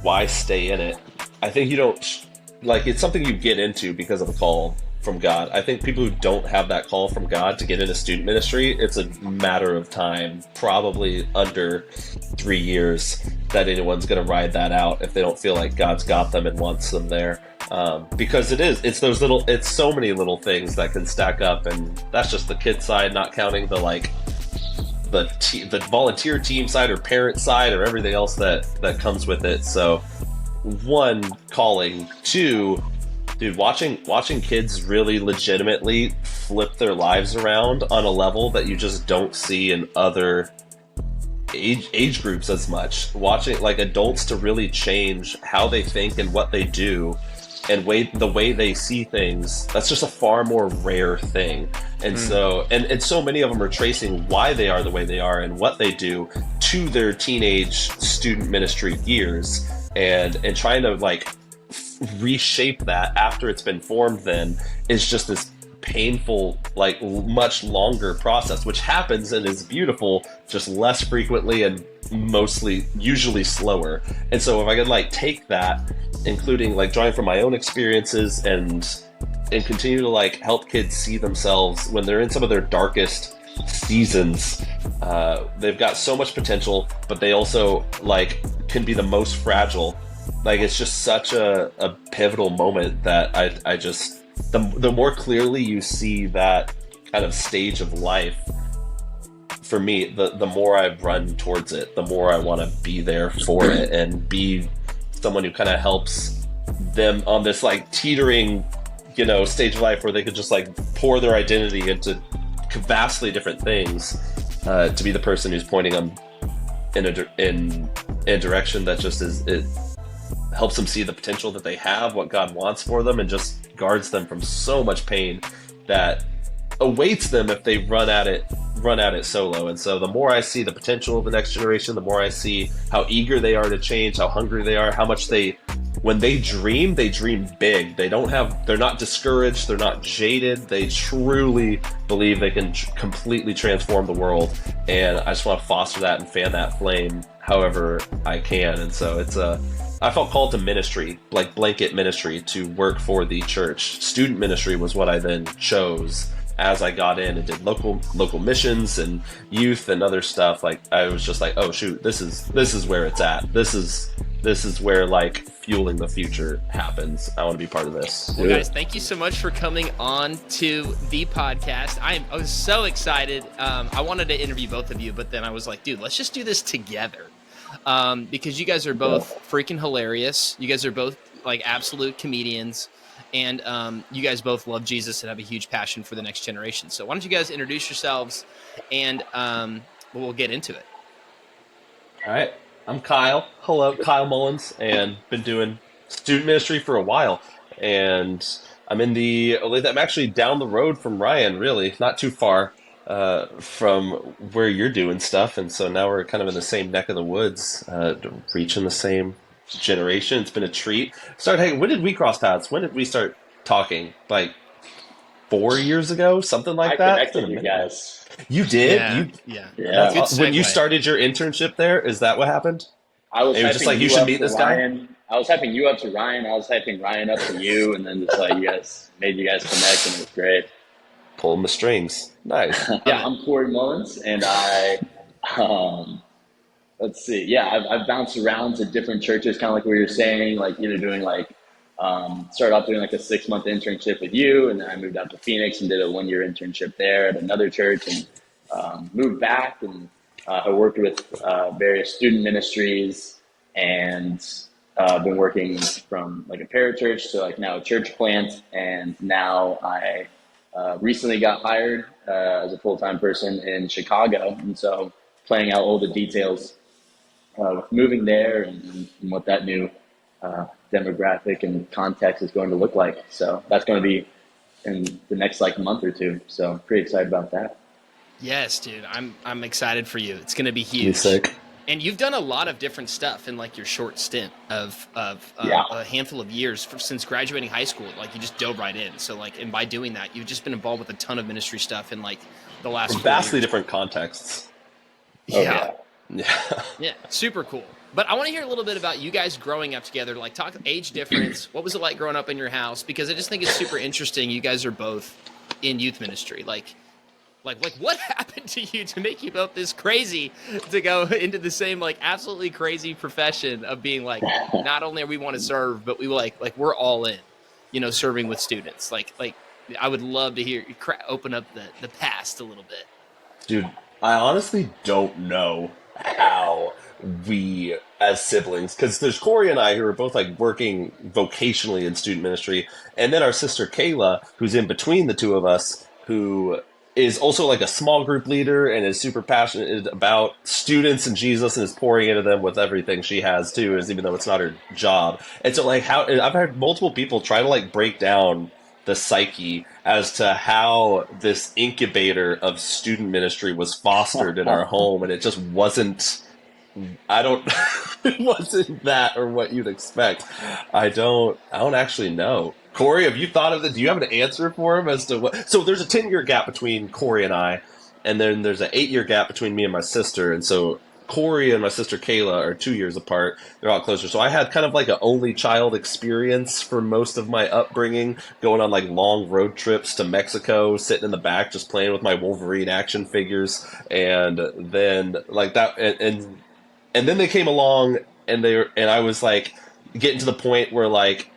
why stay in it? I think you don't like it's something you get into because of a call from God. I think people who don't have that call from God to get into student ministry, it's a matter of time, probably under 3 years, that anyone's going to ride that out if they don't feel like God's got them and wants them there. Because it's those little, it's so many little things that can stack up, and that's just the kid side, not counting the like the volunteer team side or parent side or everything else that comes with it. So one, calling. Two, dude, watching kids really legitimately flip their lives around on a level that you just don't see in other age groups as much. Watching like adults to really change how they think and what they do and the way they see things, that's just a far more rare thing. And so and so many of them are tracing why they are the way they are and what they do to their teenage student ministry years, and trying to like reshape that after it's been formed then is just this painful, like much longer process, which happens and is beautiful, just less frequently and mostly usually slower. And so if I could like take that, including like drawing from my own experiences and continue to like help kids see themselves when they're in some of their darkest seasons, they've got so much potential, but they also like can be the most fragile. Like it's just such a pivotal moment that I just the more clearly you see that kind of stage of life, for me, the more I run towards it, the more I want to be there for it and be someone who kind of helps them on this like teetering, stage of life where they could just like pour their identity into vastly different things, to be the person who's pointing them in a direction that just it helps them see the potential that they have, what God wants for them, and just guards them from so much pain that awaits them if they run at it solo. And so the more I see the potential of the next generation, the more I see how eager they are to change, how hungry they are, how much when they dream big. They're not discouraged, they're not jaded, they truly believe they can completely transform the world. And I just want to foster that and fan that flame however I can. And so I felt called to ministry, like blanket ministry, to work for the church. Student ministry was what I then chose as I got in and did local missions and youth and other stuff. Like I was just like, oh shoot, this is where it's at. This is where like fueling the future happens. I want to be part of this. Well, guys, thank you so much for coming on to the podcast. I was so excited. I wanted to interview both of you, but then I was like, dude, let's just do this together. Because you guys are both freaking hilarious. You guys are both like absolute comedians, and you guys both love Jesus and have a huge passion for the next generation. So why don't you guys introduce yourselves, and we'll get into it. All right. I'm Kyle. Hello, Kyle Mullins, and been doing student ministry for a while. And I'm I'm actually down the road from Ryan, really, not too far from where you're doing stuff. And so now we're kind of in the same neck of the woods, reaching the same generation. It's been a treat. When did we cross paths? When did we start talking? Like 4 years ago, something like that? I connected you guys. You did? Yeah. When you started your internship there, is that what happened? I was just like, you should meet this guy? I was hyping you up to Ryan. I was hyping Ryan up to you, and then just like you guys connect, and it was great. Pulling the strings. Nice. Yeah, I'm Kory Mullins, and let's see. Yeah, I've bounced around to different churches, kind of like what you're saying, like either doing like, started off doing like a 6-month internship with you, and then I moved out to Phoenix and did a 1-year internship there at another church, and moved back, and I worked with various student ministries, and been working from like a parachurch to like now a church plant, and now I recently got hired as a full-time person in Chicago, and so playing out all the details with moving there and what that new demographic and context is going to look like. So that's going to be in the next like month or two. So pretty excited about that. Yes, dude. I'm excited for you. It's going to be huge. You sick? And you've done a lot of different stuff in like your short stint of a handful of years since graduating high school. Like you just dove right in. So like, and by doing that, you've just been involved with a ton of ministry stuff in like the last vastly different contexts. Yeah. Yeah. Yeah, super cool. But I want to hear a little bit about you guys growing up together. Like, talk age difference. What was it like growing up in your house? Because I just think it's super interesting. You guys are both in youth ministry. Like, what happened to you to make you both this crazy to go into the same like absolutely crazy profession of being like, not only we want to serve, but we like we're all in, serving with students. Like I would love to hear you open up the past a little bit. Dude, I honestly don't know how we, as siblings, because there's Kory and I who are both like working vocationally in student ministry, and then our sister Kayla, who's in between the two of us, who is also like a small group leader and is super passionate about students and Jesus and is pouring into them with everything she has too, is even though it's not her job. And so like how I've had multiple people try to like break down the psyche as to how this incubator of student ministry was fostered in our home, and it just wasn't. I don't. It wasn't that or what you'd expect. I don't. I don't actually know. Kory, have you thought of it? Do you have an answer for him as to what? So there's a 10-year gap between Kory and I, and then there's an 8-year gap between me and my sister, and so Kory and my sister Kayla are 2 years apart. They're a lot closer. So I had kind of like an only child experience for most of my upbringing, going on like long road trips to Mexico, sitting in the back just playing with my Wolverine action figures, and then like that, and then they came along, and I was like getting to the point where like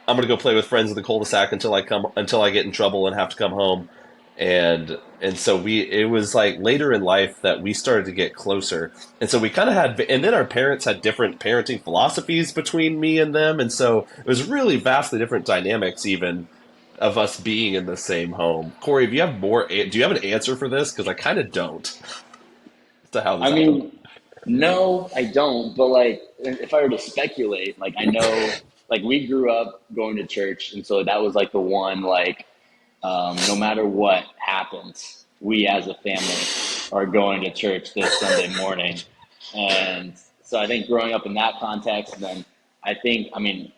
I'm gonna go play with friends in the cul-de-sac until I get in trouble and have to come home, and so it was like later in life that we started to get closer, and so we kind of had, and then our parents had different parenting philosophies between me and them, and so it was really vastly different dynamics even of us being in the same home. Kory, if you have more, do you have an answer for this? Because I kind of don't as to how this I happened. mean, no, I don't. But like, if I were to speculate, like I know, like we grew up going to church, and so that was like the one like no matter what happens, we as a family are going to church this Sunday morning. And so I think growing up in that context, and then I mean,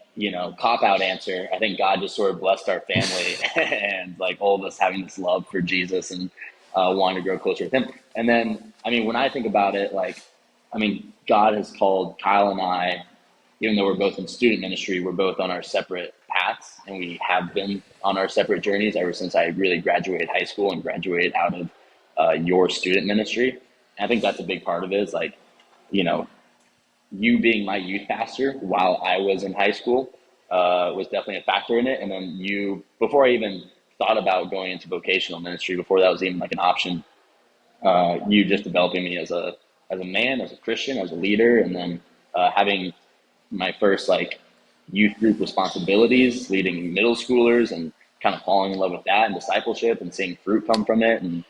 cop out answer, I think God just sort of blessed our family and like all of us having this love for Jesus and wanting to grow closer with him. And then, I mean, when I think about it, like, I mean, God has called Kyle and I, even though we're both in student ministry, we're both on our separate paths, and we have been on our separate journeys ever since I really graduated high school and graduated out of your student ministry. And I think that's a big part of it is like, you know, you being my youth pastor while I was in high school was definitely a factor in it. And then before I even thought about going into vocational ministry, before that was even like an option, you just developing me as a man, as a Christian, as a leader, and then having my first like youth group responsibilities, leading middle schoolers, and kind of falling in love with that and discipleship and seeing fruit come from it, and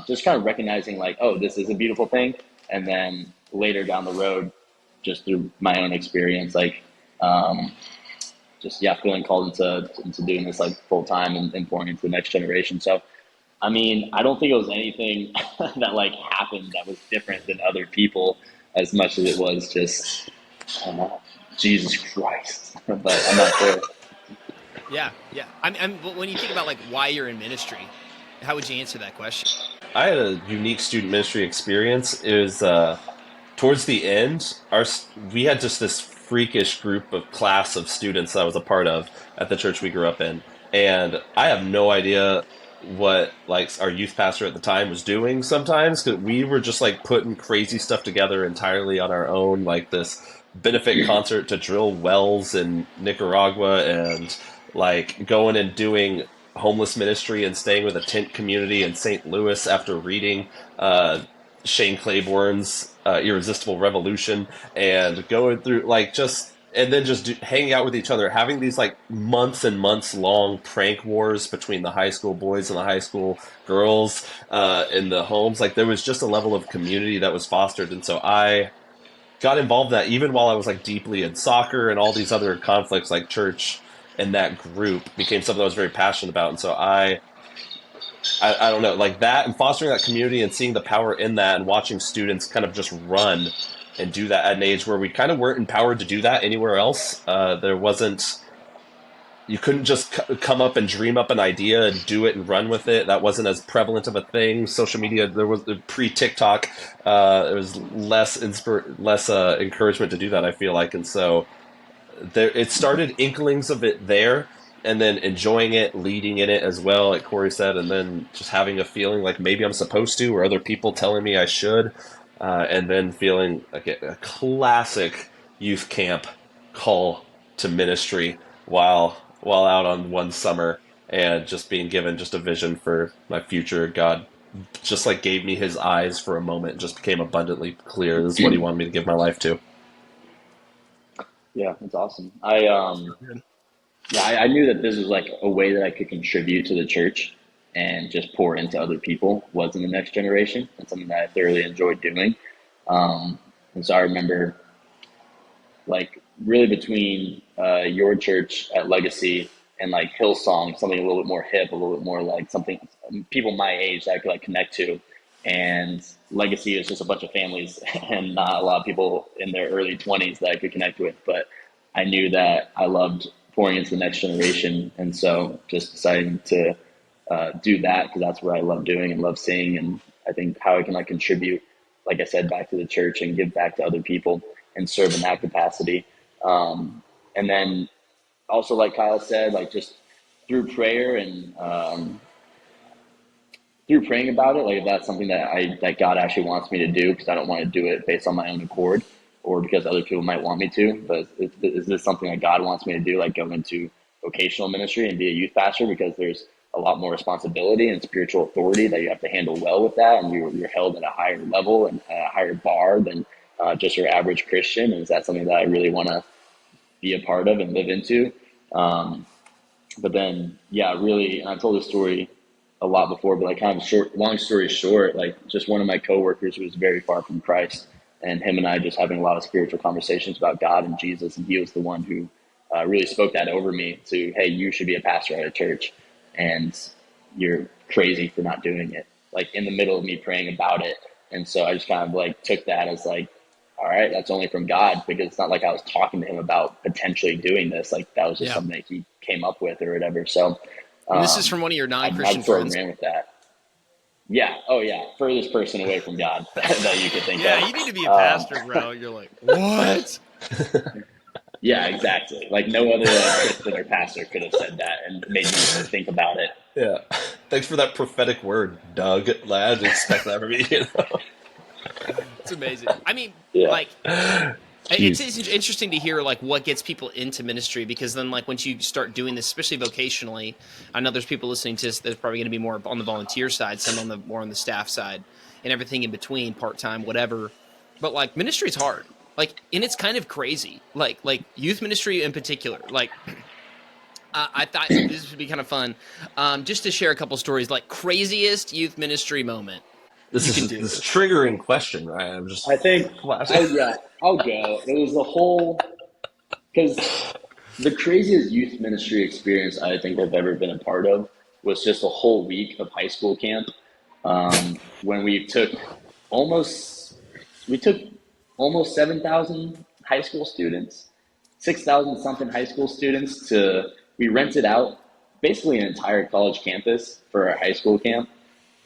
just kind of recognizing like, oh, this is a beautiful thing. And then later down the road, just through my own experience, like just feeling called into doing this like full time and pouring into the next generation. So I mean, I don't think it was anything that like happened that was different than other people as much as it was just Jesus Christ. But I'm not sure. Yeah, yeah. But when you think about like why you're in ministry, how would you answer that question? I had a unique student ministry experience. It was towards the end, we had just this freakish group of class of students that I was a part of at the church we grew up in, and I have no idea what like our youth pastor at the time was doing sometimes, because we were just like putting crazy stuff together entirely on our own, like this benefit concert to drill wells in Nicaragua, and like going and doing homeless ministry and staying with a tent community in St. Louis after reading Shane Claiborne's Irresistible Revolution, and going through like just, and then just hanging out with each other, having these like months and months long prank wars between the high school boys and the high school girls in the homes. Like there was just a level of community that was fostered, and so I got involved in that even while I was like deeply in soccer and all these other conflicts. Like church and that group became something I was very passionate about, and so I don't know, like that, and fostering that community and seeing the power in that, and watching students kind of just run and do that at an age where we kind of weren't empowered to do that anywhere else. There wasn't you couldn't just come up and dream up an idea and do it and run with it. That wasn't as prevalent of a thing. Social media, there was pre-TikTok, there was less encouragement to do that, I feel like. And so there, it started inklings of it there, and then enjoying it, leading in it as well, like Kory said, and then just having a feeling like maybe I'm supposed to, or other people telling me I should, and then feeling like a classic youth camp call to ministry while out on one summer, and just being given just a vision for my future. God just like gave me his eyes for a moment, just became abundantly clear. This is what he wanted me to give my life to. Yeah, that's awesome. I knew that this was like a way that I could contribute to the church and just pour into other people was in the next generation, and something that I thoroughly enjoyed doing. And so I remember, like, really between your church at Legacy and like Hillsong, something a little bit more hip, a little bit more like something people my age that I could like connect to. And Legacy is just a bunch of families and not a lot of people in their early 20s that I could connect with. But I knew that I loved pouring into the next generation. And so just deciding to do that, because that's what I love doing and love seeing. And I think how I can like contribute, like I said, back to the church and give back to other people and serve in that capacity. And then also, like Kyle said, like just through prayer and through praying about it, like if that's something that God actually wants me to do, because I don't want to do it based on my own accord or because other people might want me to, but is this something that God wants me to do, like go into vocational ministry and be a youth pastor, because there's a lot more responsibility and spiritual authority that you have to handle well with that, and you're held at a higher level and a higher bar than just your average Christian. And is that something that I really want to be a part of and live into? But then, yeah, really, and I've told this story a lot before, but like kind of long story short, like just one of my coworkers was very far from Christ, and him and I just having a lot of spiritual conversations about God and Jesus. And he was the one who really spoke that over me to, hey, you should be a pastor at a church, and you're crazy for not doing it, like in the middle of me praying about it. And so I just kind of like took that as like, all right, that's only from God, because it's not like I was talking to him about potentially doing this. Like that was just something that he came up with or whatever. So And this is from one of your non-Christian I sort of friends. ran with that. Yeah. Oh yeah. Furthest person away from God that you could think of. Yeah, you need to be a pastor, bro. You're like, what? Yeah, exactly. Like no other Christian or pastor could have said that and made me think about it. Yeah. Thanks for that prophetic word, Doug. I didn't expect that from you. You know? It's amazing. I mean, Yeah. like, it's interesting to hear like what gets people into ministry, because then like once you start doing this, especially vocationally, I know there's people listening to this. There's probably going to be more on the volunteer side, some on the more on the staff side, and everything in between, part time, whatever. But like ministry is hard. Like, and it's kind of crazy. Like youth ministry in particular. Like, I thought this would be kind of fun, just to share a couple stories. Like craziest youth ministry moment. This You can is do this it. triggering question, right? I'm just I think, flashing. I'll go. It was the whole, because the craziest youth ministry experience I think I've ever been a part of was just a whole week of high school camp, when almost we took almost 7,000 high school students, 6,000 something high school students we rented out basically an entire college campus for our high school camp,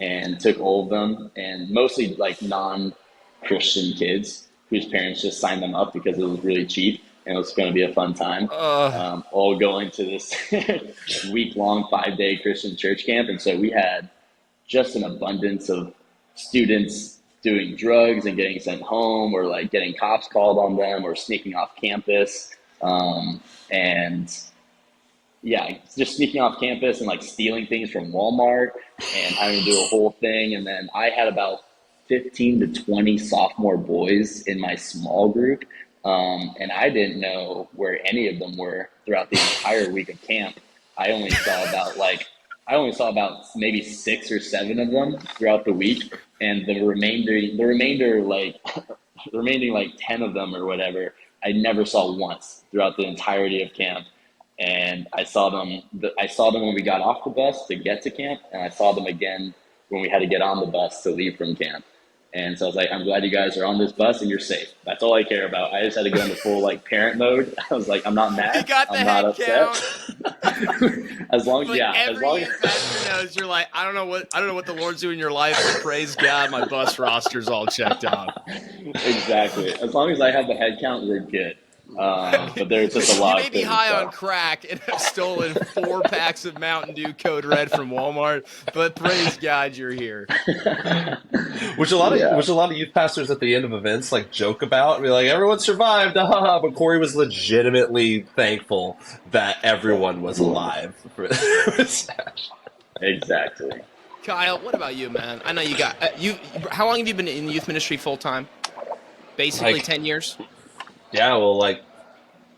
and took all of them, and mostly like non-Christian kids whose parents just signed them up because it was really cheap and it was going to be a fun time. All going to this week-long 5-day Christian church camp. And so we had just an abundance of students doing drugs and getting sent home, or like getting cops called on them, or sneaking off campus. And yeah, just sneaking off campus and like stealing things from Walmart and having to do a whole thing. And then I had about 15 to 20 sophomore boys in my small group. And I didn't know where any of them were throughout the entire week of camp. I only saw about maybe 6 or 7 of them throughout the week. And the remainder like the remaining like 10 of them or whatever, I never saw once throughout the entirety of camp. And I saw them when we got off the bus to get to camp, and I saw them again when we had to get on the bus to leave from camp. And so I was like, I'm glad you guys are on this bus and you're safe. That's all I care about. I just had to go into full like parent mode. I was like, I'm not You mad. got the I'm not head upset. count. As long as, But yeah, as every long youth as, pastor knows you're like, I don't know what the Lord's doing in your life, but praise God, my bus roster's all checked off. exactly. As long as I have the head count, we're good. But there's just a You lot may of be things. high So on crack and have stolen 4 packs of Mountain Dew Code Red from Walmart, but praise God you're here. Which yeah, a lot of youth pastors at the end of events like joke about, be like, everyone survived, but Kory was legitimately thankful that everyone was alive. exactly. Kyle, what about you, man? I know you got you. How long have you been in youth ministry full time? Basically, Like, 10 years. yeah, well, like,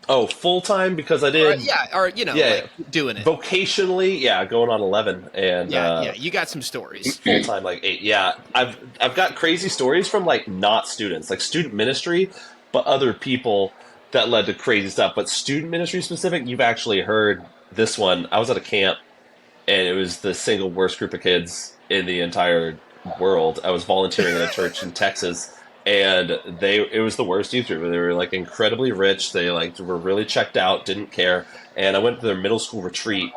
oh, full time because I Or did, yeah, or yeah, like doing it. vocationally, yeah, going on 11, and Yeah. You got some stories. full time like 8. Yeah, I've got crazy stories from like not students, like student ministry, but other people that led to crazy stuff. But student ministry specific, you've actually heard this one. I was at a camp, and it was the single worst group of kids in the entire world. I was volunteering at a church in Texas, and it was the worst youth group. They were like incredibly rich. They like were really checked out, didn't care. And I went to their middle school retreat,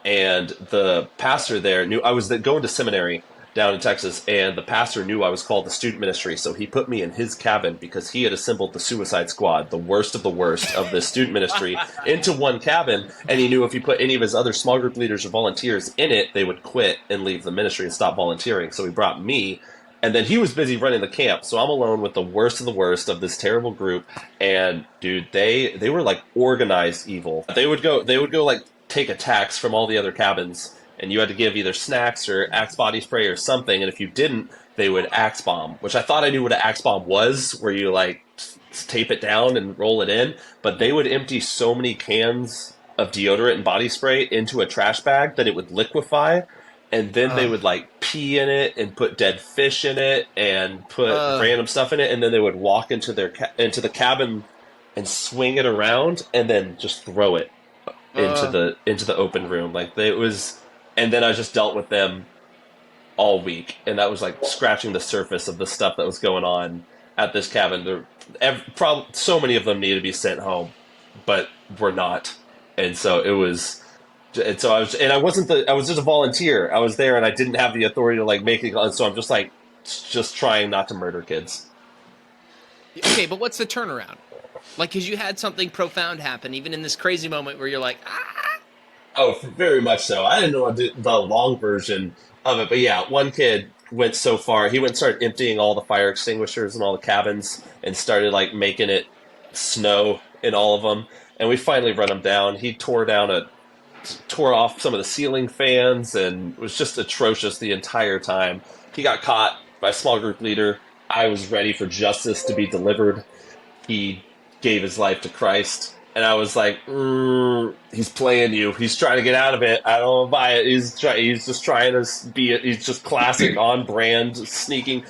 and the pastor there knew I was going to seminary down in Texas, and the pastor knew I was called to student ministry, so he put me in his cabin because he had assembled the Suicide Squad, the worst of the student ministry, into one cabin, and he knew if he put any of his other small group leaders or volunteers in it, they would quit and leave the ministry and stop volunteering. So he brought me, and then he was busy running the camp, so I'm alone with the worst of this terrible group. And dude, they were like organized evil. They would go like take attacks from all the other cabins, and you had to give either snacks or Axe body spray or something. And if you didn't, they would Axe bomb, which I thought I knew what an Axe bomb was, where you like tape it down and roll it in. But they would empty so many cans of deodorant and body spray into a trash bag that it would liquefy, and then they would like pee in it and put dead fish in it and put random stuff in it, and then they would walk into into the cabin and swing it around and then just throw it into the open room. Like it was, and then I just dealt with them all week, and that was like scratching the surface of the stuff that was going on at this cabin. Probably so many of them needed to be sent home, but were not, and so it was. And so I was just a volunteer. I was there, and I didn't have the authority to like make it. And so I'm just trying not to murder kids. Okay, but what's the turnaround? Like, because you had something profound happen, even in this crazy moment where you're like, ah. Oh, very much so. I didn't know the long version of it, but yeah, one kid went so far. He went and started emptying all the fire extinguishers in all the cabins and started like making it snow in all of them. And we finally run him down. He tore off some of the ceiling fans and was just atrocious the entire time. He got caught by a small group leader. I was ready for justice to be delivered. He gave his life to Christ. And I was like, he's playing you. He's trying to get out of it. I don't buy it. He's just trying to he's just classic on brand sneaking.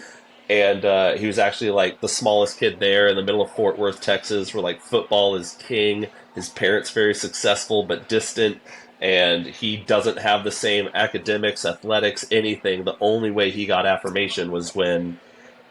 And he was actually like the smallest kid there in the middle of Fort Worth, Texas, where like football is king. His parents very successful but distant, and he doesn't have the same academics, athletics, anything. The only way he got affirmation was when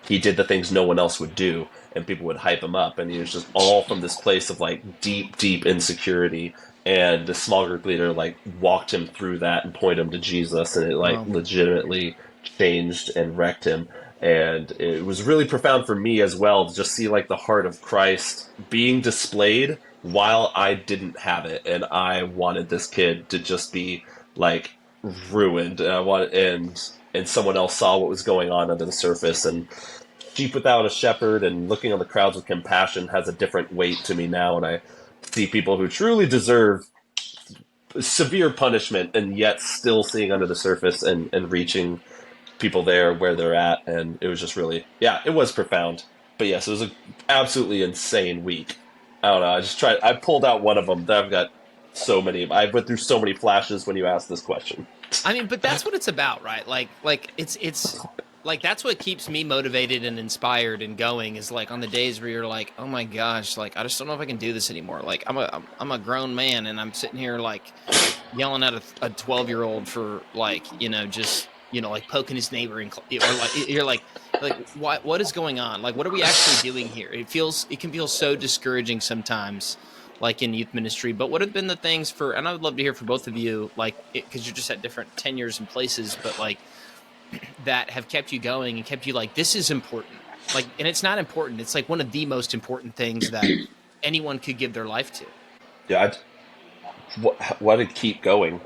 he did the things no one else would do, and people would hype him up. And he was just all from this place of like deep insecurity. And the small group leader like walked him through that and pointed him to Jesus, and it like legitimately changed and wrecked him. And it was really profound for me as well to just see like the heart of Christ being displayed while I didn't have it, and I wanted this kid to just be like ruined. And and someone else saw what was going on under the surface. And sheep without a shepherd and looking on the crowds with compassion has a different weight to me now, and I see people who truly deserve severe punishment and yet still seeing under the surface and reaching people there where they're at. And it was just really, yeah, it was profound. But yes, it was an absolutely insane week. I don't know. I pulled out one of them. I've got so many. I went through so many flashes when you asked this question. I mean, but that's what it's about, right? Like it's like that's what keeps me motivated and inspired and going is like on the days where you're like, oh my gosh, like I just don't know if I can do this anymore. Like I'm a grown man and I'm sitting here like yelling at a 12-year-old for like, just like poking his neighbor and or like you're like what is going on? Like, what are we actually doing here? It can feel so discouraging sometimes, like in youth ministry. But what have been the things and I would love to hear from both of you, like, because you're just at different tenures and places, but like that have kept you going and kept you like, this is important. Like, and it's not important. It's like one of the most important things that anyone could give their life to. Yeah, what to keep going?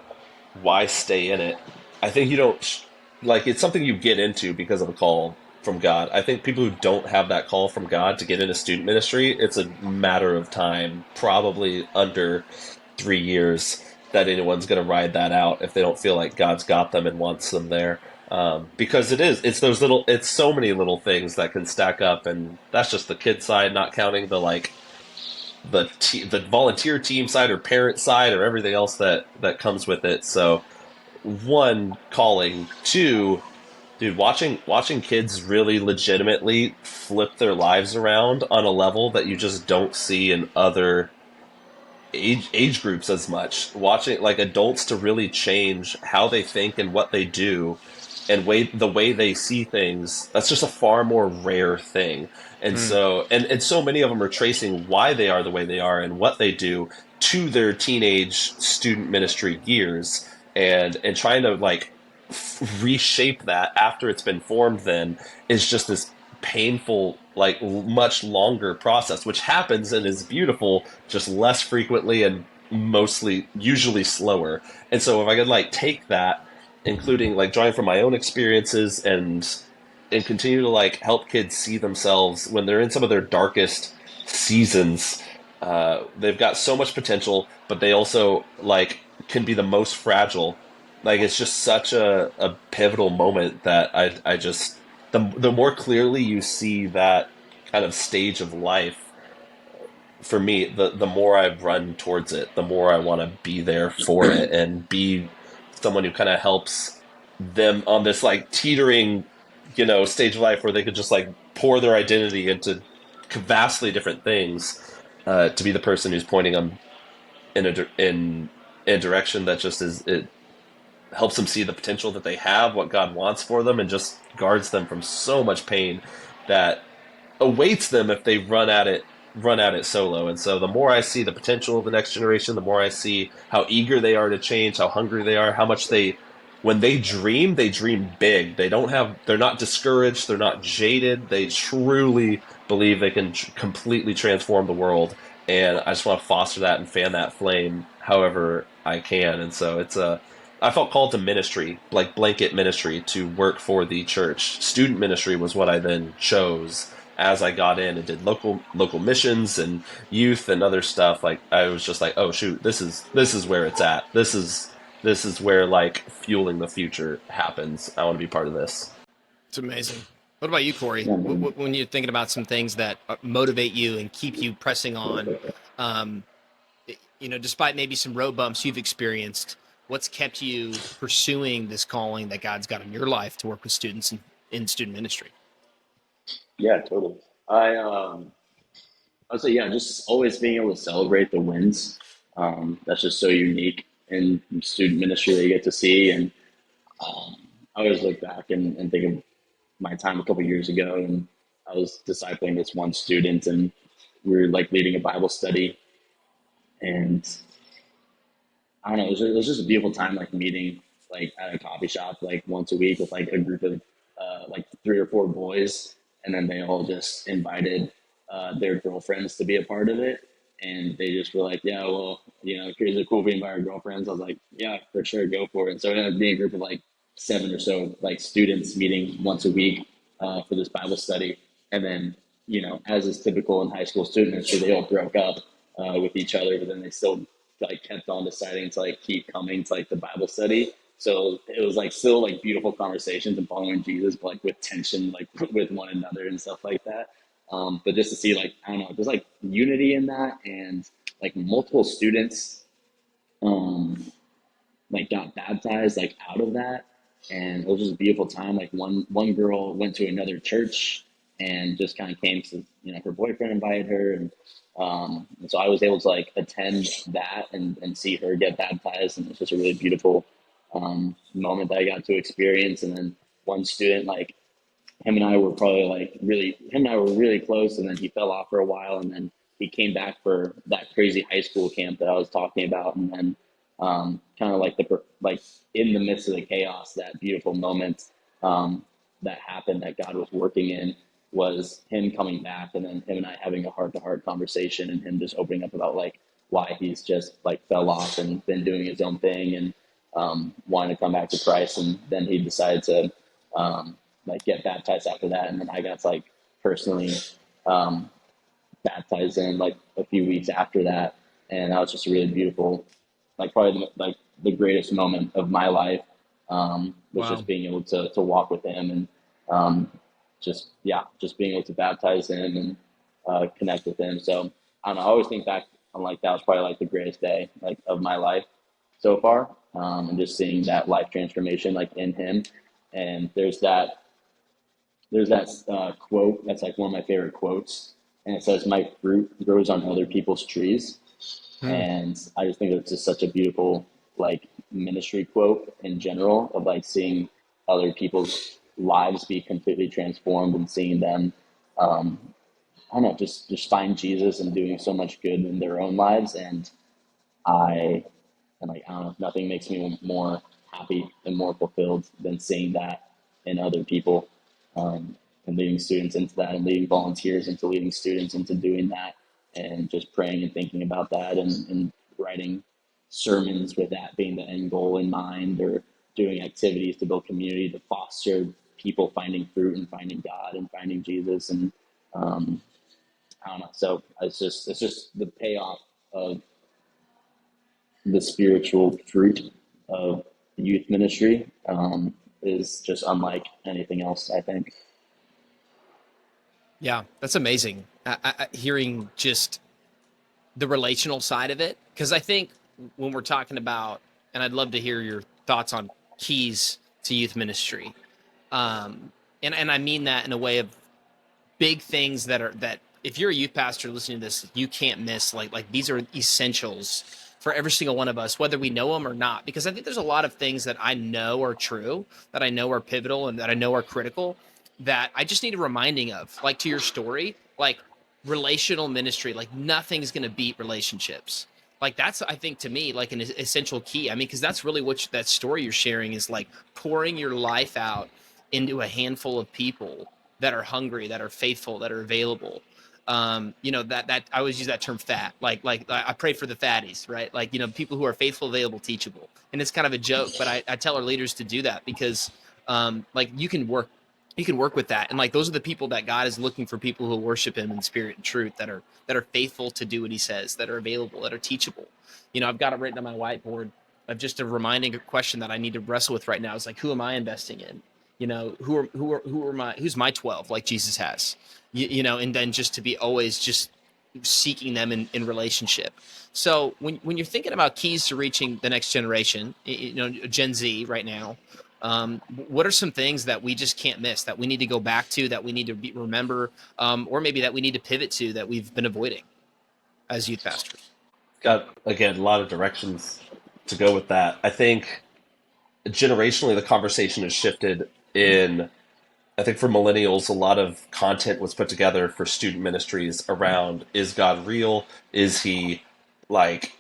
Why stay in it? I think you don't like it's something you get into because of a call from God. I think people who don't have that call from God to get into student ministry, it's a matter of time, probably under 3 years, that anyone's going to ride that out if they don't feel like God's got them and wants them there. Because it's so many little things that can stack up, and that's just the kid side, not counting the like the volunteer team side or parent side or everything else that comes with it. So one, calling; two, dude, watching kids really legitimately flip their lives around on a level that you just don't see in other age groups as much. Watching like adults to really change how they think and what they do and the way they see things, that's just a far more rare thing. And Mm. so and so many of them are tracing why they are the way they are and what they do to their teenage student ministry years, and trying to like reshape that after it's been formed then is just this painful, like much longer process, which happens and is beautiful, just less frequently and mostly usually slower. And so if I could like take that, including like drawing from my own experiences, and continue to like help kids see themselves when they're in some of their darkest seasons. They've got so much potential, but they also like can be the most fragile. Like it's just such a pivotal moment that I just the more clearly you see that kind of stage of life, for me, the more I run towards it, the more I want to be there for it and be someone who kind of helps them on this like teetering, stage of life where they could just like pour their identity into vastly different things, to be the person who's pointing them in a direction that just is it helps them see the potential that they have, what God wants for them, and just guards them from so much pain that awaits them if they run at it solo. And so the more I see the potential of the next generation, the more I see how eager they are to change, how hungry they are, how much when they dream big. They're not discouraged, they're not jaded. They truly believe they can completely transform the world. And I just want to foster that and fan that flame however I can. And so I felt called to ministry, like blanket ministry, to work for the church. Student ministry was what I then chose as I got in and did local missions and youth and other stuff. Like I was just like, oh shoot, this is where it's at. This is where like fueling the future happens. I want to be part of this. It's amazing. What about you, Kory? Yeah, man. When you're thinking about some things that motivate you and keep you pressing on, um, despite maybe some road bumps you've experienced, what's kept you pursuing this calling that God's got in your life to work with students in student ministry? Yeah, totally. I would say, yeah, just always being able to celebrate the wins. That's just so unique in student ministry that you get to see. And um, I always look back and think of my time a couple years ago, and I was discipling this one student, and we were like leading a Bible study, and I don't know, it was just a beautiful time, like meeting like at a coffee shop like once a week with like a group of like 3 or 4 boys, and then they all just invited their girlfriends to be a part of it, and they just were like, yeah, well, here's a cool thing by our girlfriends. I was like, yeah, for sure, go for it. And so it ended up being a group of like 7 or so like students meeting once a week for this Bible study, and then as is typical in high school students, so they all broke up with each other, but then they still like kept on deciding to like keep coming to like the Bible study. So it was like still like beautiful conversations and following Jesus, but like with tension, like with one another and stuff like that. But just to see like, I don't know, there's like unity in that, and like multiple students like got baptized like out of that, and it was just a beautiful time. Like one girl went to another church and just kind of came to her boyfriend invited her, and so I was able to like attend that and see her get baptized, and it's just a really beautiful moment that I got to experience. And then one student, like him and I were probably like really, him and I were really close, and then he fell off for a while, and then he came back for that crazy high school camp that I was talking about, and then kind of like like in the midst of the chaos, that beautiful moment that happened that God was working in was him coming back, and then him and I having a heart to heart conversation, and him just opening up about like why he's just like fell off and been doing his own thing and wanting to come back to Christ, and then he decided to like get baptized after that, and then I got to like personally um, baptized in like a few weeks after that, and that was just a really beautiful, like probably like the greatest moment of my life was Wow. just being able to walk with him and just being able to baptize him and connect with him. So I don't know. I always think back on like that was probably like the greatest day like of my life so far, and just seeing that life transformation like in him. And there's that quote that's like one of my favorite quotes, and it says, "My fruit grows on other people's trees." Hmm. And I just think it's just such a beautiful like ministry quote in general of like seeing other people's lives be completely transformed and seeing them, I don't know, just find Jesus and doing so much good in their own lives. And I and like I don't know, nothing makes me more happy and more fulfilled than seeing that in other people, and leading students into that, and leading volunteers into leading students into doing that, and just praying and thinking about that, and writing sermons with that being the end goal in mind, or doing activities to build community to foster people finding fruit and finding God and finding Jesus, and um, I don't know. So it's just the payoff of the spiritual fruit of youth ministry is just unlike anything else, I think. Yeah, that's amazing. Hearing just the relational side of it, because I think when we're talking about, and I'd love to hear your thoughts on keys to youth ministry, and I mean that in a way of big things that if you're a youth pastor listening to this, you can't miss. Like these are essentials for every single one of us, whether we know them or not. Because I think there's a lot of things that I know are true, that I know are pivotal, and that I know are critical, that I just need a reminding of. Like to your story, like relational ministry, like nothing's going to beat relationships. Like that's, I think, to me, like an essential key. I mean, because that's really what that story you're sharing is, like pouring your life out into a handful of people that are hungry, that are faithful, that are available. That I always use that term fat. Like I pray for the fatties, right? Like, people who are faithful, available, teachable. And it's kind of a joke, but I tell our leaders to do that because like you can work with that. And like those are the people that God is looking for, people who worship him in spirit and truth, that are faithful to do what he says, that are available, that are teachable. I've got it written on my whiteboard of just a reminding a question that I need to wrestle with right now. Is like, who am I investing in? Who's my 12, like Jesus has, and then just to be always just seeking them in relationship. So when you're thinking about keys to reaching the next generation, Gen Z right now, what are some things that we just can't miss, that we need to go back to, that we need to remember, or maybe that we need to pivot to, that we've been avoiding as youth pastors? Got again a lot of directions to go with that. I think generationally the conversation has shifted in. I think for millennials, a lot of content was put together for student ministries around, is God real? Is he like,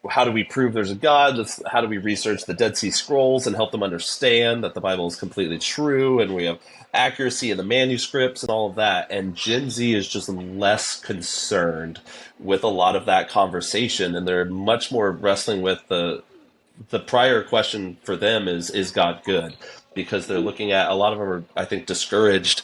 how do we prove there's a God? How do we research the Dead Sea Scrolls and help them understand that the Bible is completely true and we have accuracy in the manuscripts and all of that? And Gen Z is just less concerned with a lot of that conversation, and they're much more wrestling with the prior question for them is God good? Because they're looking at, a lot of them are, I think, discouraged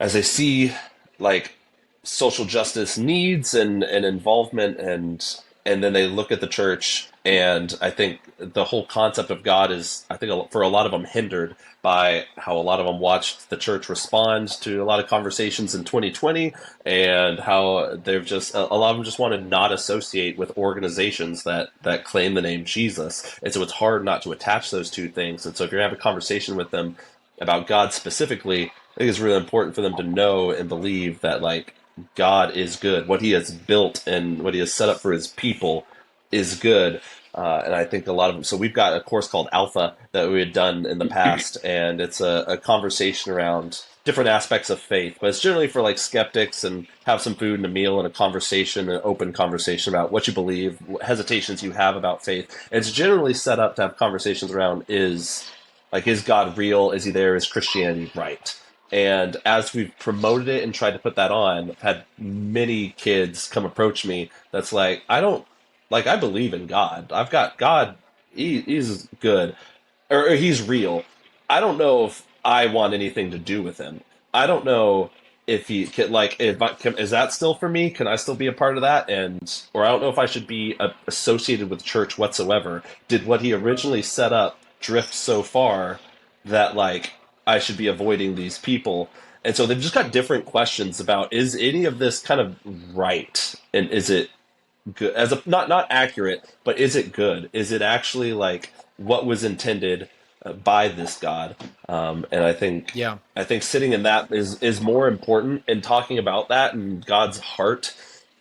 as they see like social justice needs and involvement, and then they look at the church, and I think the whole concept of God is, I think, for a lot of them, hindered by how a lot of them watched the church respond to a lot of conversations in 2020, and how they've just, a lot of them just want to not associate with organizations that claim the name Jesus, and so it's hard not to attach those two things. And so if you're having a conversation with them about God specifically, I think it's really important for them to know and believe that like God is good. What he has built and what he has set up for his people is good. And I think a lot of them. So we've got a course called Alpha that we had done in the past, and it's a conversation around different aspects of faith, but it's generally for like skeptics and have some food and a meal and a conversation, an open conversation about what you believe, what hesitations you have about faith. And it's generally set up to have conversations around is God real? Is he there? Is Christianity right? And as we've promoted it and tried to put that on, I've had many kids come approach me that's like, I don't like I believe in God. I've got God. He's good, or he's real. I don't know if I want anything to do with him. I don't know if he can, like if I, can, is that still for me? Can I still be a part of that? And or I don't know if I should be associated with church whatsoever. Did what he originally set up drift so far that like I should be avoiding these people? And so they've just got different questions about is any of this kind of right, and is it good as a not accurate, but is it good? Is it actually like what was intended by this God? And Yeah. I think sitting in that is more important, and talking about that and God's heart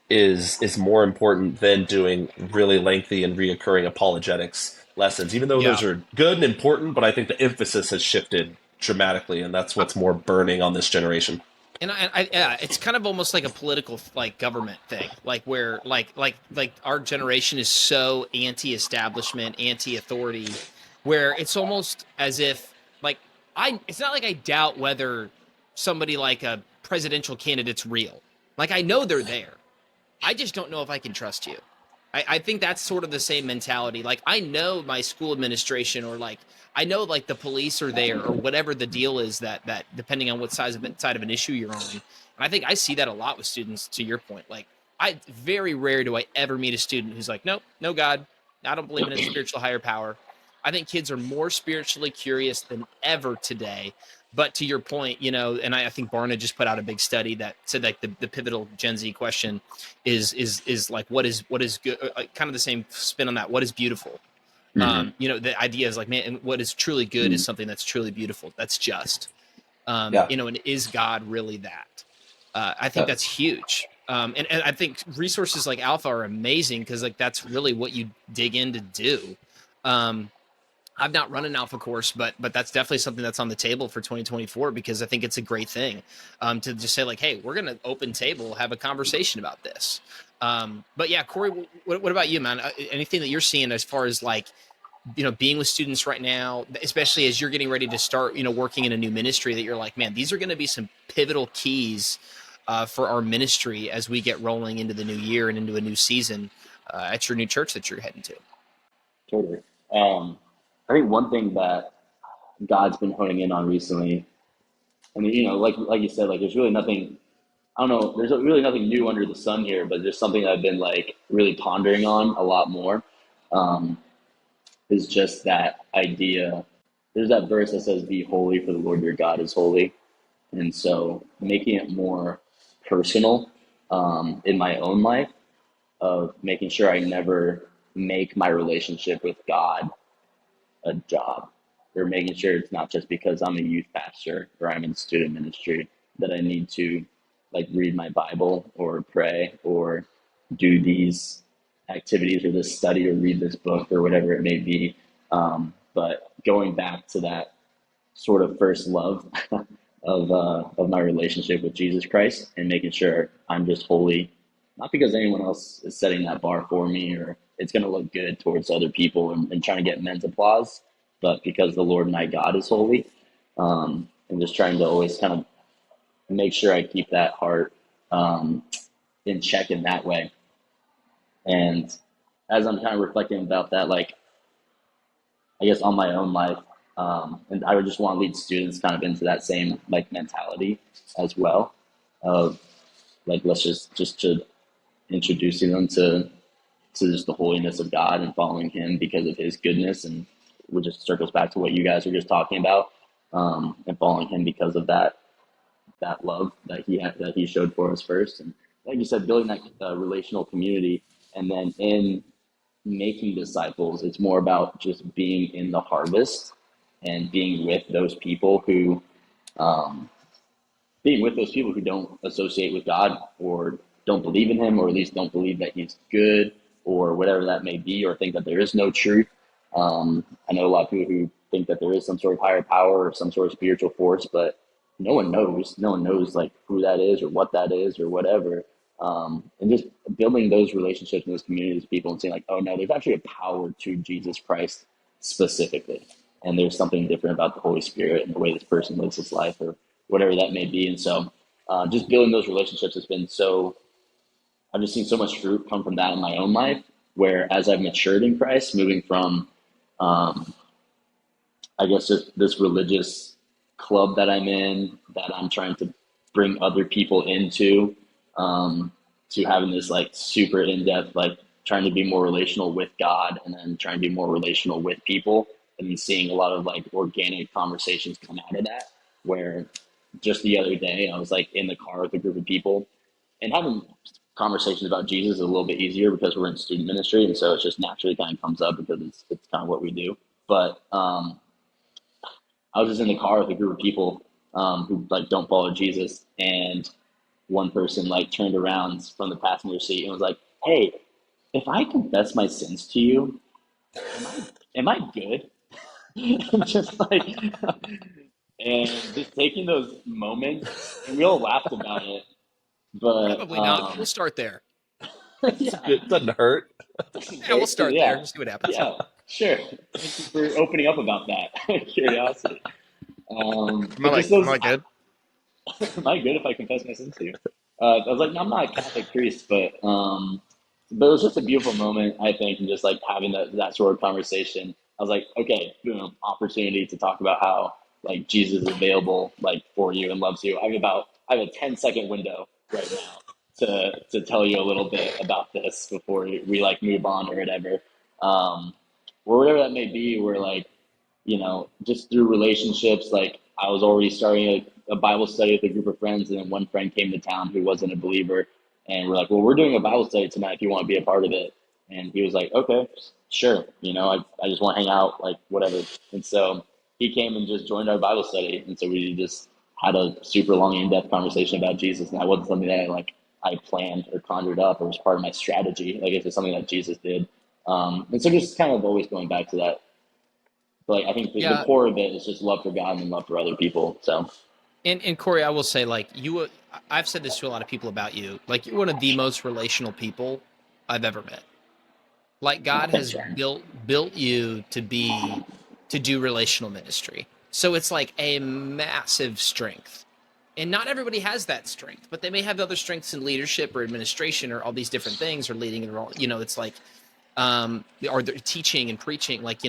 is more important than doing really lengthy and reoccurring apologetics lessons, even though those Yeah. are good and important. But I think the emphasis has shifted dramatically, and that's what's more burning on this generation. And yeah, it's kind of almost like a political like government thing, like where like our generation is so anti-establishment, anti-authority, where it's almost as if like it's not like I doubt whether somebody like a presidential candidate's real. Like I know they're there. I just don't know if I can trust you. I think that's sort of the same mentality. Like I know my school administration, or like I know like the police are there, or whatever the deal is, that depending on what side of an issue you're on. And I think I see that a lot with students. To your point, like I very rare do I ever meet a student who's like, nope, no God, I don't believe in a spiritual higher power. I think kids are more spiritually curious than ever today. But to your point, and I think Barna just put out a big study that said like the pivotal Gen Z question is like what is good, kind of the same spin on that. What is beautiful? Mm-hmm. The idea is like, man, and what is truly good is something that's truly beautiful, that's just. Yeah. And is God really that? I think Yeah. that's huge. And I think resources like Alpha are amazing because like that's really what you dig in to do. I've not run an alpha course, but that's definitely something that's on the table for 2024 because I think it's a great thing to just say like, hey, we're going to open table, have a conversation about this. But yeah, Kory, what about you, man? Anything that you're seeing as far as like, being with students right now, especially as you're getting ready to start, working in a new ministry, that you're like, man, these are going to be some pivotal keys for our ministry as we get rolling into the new year and into a new season at your new church that you're heading to. Totally. I think one thing that God's been honing in on recently, and like you said, like there's really nothing. I don't know. There's really nothing new under the sun here, but there's something I've been like really pondering on a lot more. Um, is just that idea. There's that verse that says, "Be holy, for the Lord your God is holy," and so making it more personal in my own life, of making sure I never make my relationship with God a job, or making sure it's not just because I'm a youth pastor or I'm in student ministry that I need to like read my Bible or pray or do these activities or this study or read this book or whatever it may be. But going back to that sort of first love of my relationship with Jesus Christ, and making sure I'm just holy, not because anyone else is setting that bar for me or it's going to look good towards other people and trying to get men's applause, but because the Lord my God is holy. And just trying to always kind of make sure I keep that heart in check in that way. And as I'm kind of reflecting about that, like, I guess on my own life, and I would just want to lead students kind of into that same like mentality as well, of like, let's just to introducing them to just the holiness of God and following him because of his goodness. And which just circles back to what you guys were just talking about, and following him because of that love that he had, that he showed for us first. And like you said, building that relational community. And then in making disciples, it's more about just being in the harvest and being with those people who don't associate with God or don't believe in him, or at least don't believe that he's good, or whatever that may be, or think that there is no truth. I know a lot of people who think that there is some sort of higher power or some sort of spiritual force, but no one knows. No one knows like who that is or what that is or whatever. And just building those relationships in those communities with people and saying like, oh no, there's actually a power to Jesus Christ specifically, and there's something different about the Holy Spirit and the way this person lives his life or whatever that may be. And so, just building those relationships has been so. I've just seen so much fruit come from that in my own life. Where as I've matured in Christ, moving from um, I guess just this religious club that I'm in, that I'm trying to bring other people into, um, to having this like super in depth, like trying to be more relational with God and then trying to be more relational with people. And then seeing a lot of like organic conversations come out of that. Where just the other day, I was like in the car with a group of people and having conversations about Jesus is a little bit easier because we're in student ministry. And so it's just naturally kind of comes up because it's kind of what we do. But I was just in the car with a group of people who like don't follow Jesus, and one person like turned around from the passenger seat and was like, "Hey, if I confess my sins to you, am I good?" And just like, and just taking those moments, and we all laughed about it, but Probably not, but we'll start there. It's yeah, good. It doesn't hurt. Yeah, we'll start there. yeah, We'll see what happens. yeah, sure. Thank you for opening up about that curiosity. But just Am those I good? am I good if I confess my sins to you? I was like, no, I'm not a Catholic priest, but it was just a beautiful moment, I think, and just like having that sort of conversation. I was like, okay, boom, opportunity to talk about how like Jesus is available like for you and loves you. I have a 10-second window right now to tell you a little bit about this before we like move on or whatever. Um, or whatever that may be, where like just through relationships, like I was already starting a Bible study with a group of friends, and then one friend came to town who wasn't a believer, and we're like, well, we're doing a Bible study tonight if you want to be a part of it. And he was like, okay, sure. I just want to hang out, like whatever. And so he came and just joined our Bible study. And so we just had a super long, in-depth conversation about Jesus. And that wasn't something that I planned or conjured up or was part of my strategy. Like it's just something that Jesus did. And so just kind of always going back to that. But like, I think the Yeah, core of it is just love for God and love for other people. So and Kory, I will say, like you, I've said this to a lot of people about you. Like you're one of the most relational people I've ever met. Like God thanks, has Ryan. built you to do relational ministry. So it's like a massive strength. And not everybody has that strength, but they may have other strengths in leadership or administration or all these different things or leading in the role. It's like or they're teaching and preaching, like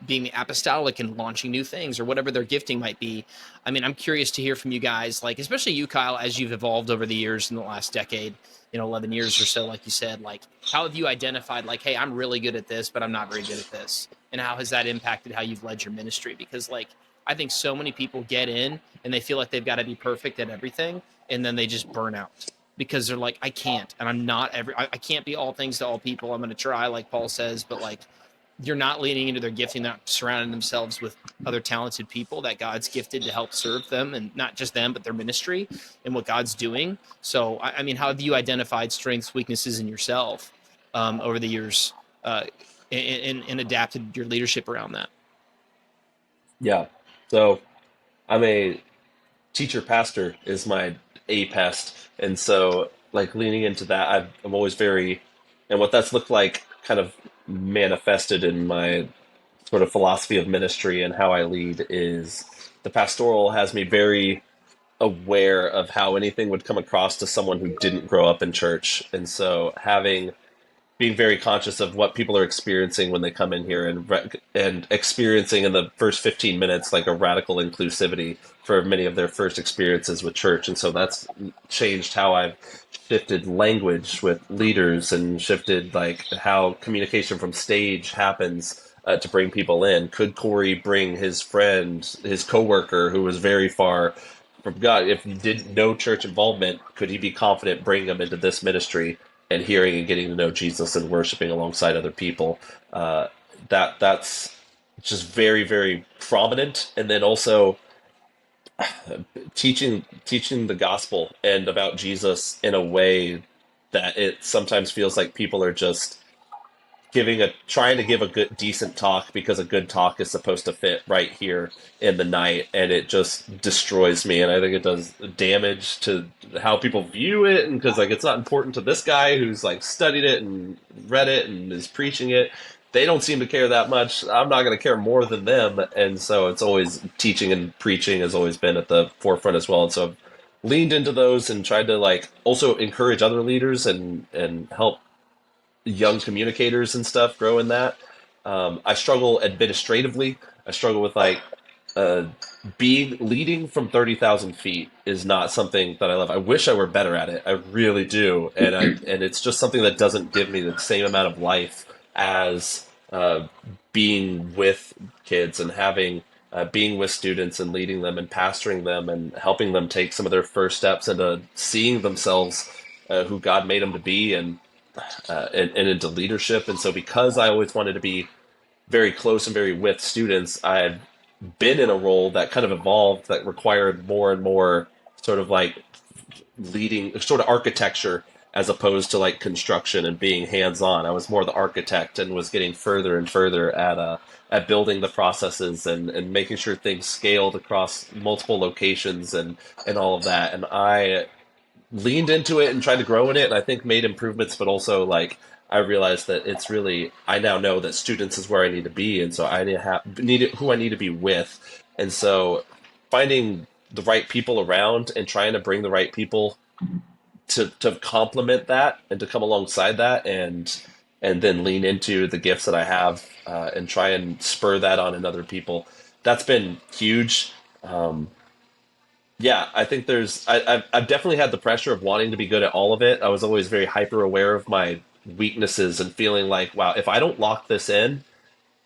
being apostolic and launching new things or whatever their gifting might be. I mean, I'm curious to hear from you guys, like especially you, Kyle, as you've evolved over the years in the last decade, 11 years or so, like you said, like how have you identified, like, hey, I'm really good at this, but I'm not very good at this, and how has that impacted how you've led your ministry? Because like I think so many people get in and they feel like they've got to be perfect at everything, and then they just burn out because they're like, I can't, and I'm not I can't be all things to all people. I'm going to try, like Paul says, but like you're not leaning into their gifting, not surrounding themselves with other talented people that God's gifted to help serve them, and not just them, but their ministry and what God's doing. So, I mean, how have you identified strengths, weaknesses in yourself over the years, and adapted your leadership around that? Yeah. So I'm a teacher pastor is my A pest. And so like leaning into that, I'm always very, and what that's looked like kind of manifested in my sort of philosophy of ministry and how I lead is the pastoral has me very aware of how anything would come across to someone who didn't grow up in church. And so being very conscious of what people are experiencing when they come in here and experiencing in the first 15 minutes like a radical inclusivity for many of their first experiences with church. And so that's changed how I've shifted language with leaders and shifted like how communication from stage happens to bring people in. Could Kory bring his friend, his coworker who was very far from God, if he didn't know church involvement, could he be confident bringing them into this ministry and hearing and getting to know Jesus and worshiping alongside other people? Uh, that's just very very prominent, and then also teaching the gospel and about Jesus in a way that it sometimes feels like people are just trying to give a good decent talk because a good talk is supposed to fit right here in the night, and it just destroys me. And I think it does damage to how people view it, and because like it's not important to this guy who's like studied it and read it and is preaching it. They don't seem to care that much. I'm not going to care more than them, and so it's always teaching and preaching has always been at the forefront as well. And so I've leaned into those and tried to like also encourage other leaders and help young communicators and stuff grow in that. I struggle administratively. I struggle with like uh, being leading from 30,000 feet is not something that I love. I wish I were better at it. I really do, and it's just something that doesn't give me the same amount of life as being with kids and having being with students and leading them and pastoring them and helping them take some of their first steps into seeing themselves who God made them to be and into leadership. And so, because I always wanted to be very close and very with students, I've been in a role that kind of evolved that required more and more sort of like leading, sort of architecture as opposed to like construction and being hands on. I was more the architect and was getting further and further at building the processes and making sure things scaled across multiple locations and all of that. And I leaned into it and tried to grow in it, and I think made improvements, but also like I realized that it's really I now know that students is where I need to be, and so I need who I need to be with, and so finding the right people around and trying to bring the right people to complement that and to come alongside that and then lean into the gifts that I have and try and spur that on in other people. That's been huge. Yeah, I think I've definitely had the pressure of wanting to be good at all of it. I was always very hyper aware of my weaknesses and feeling like, wow, if I don't lock this in,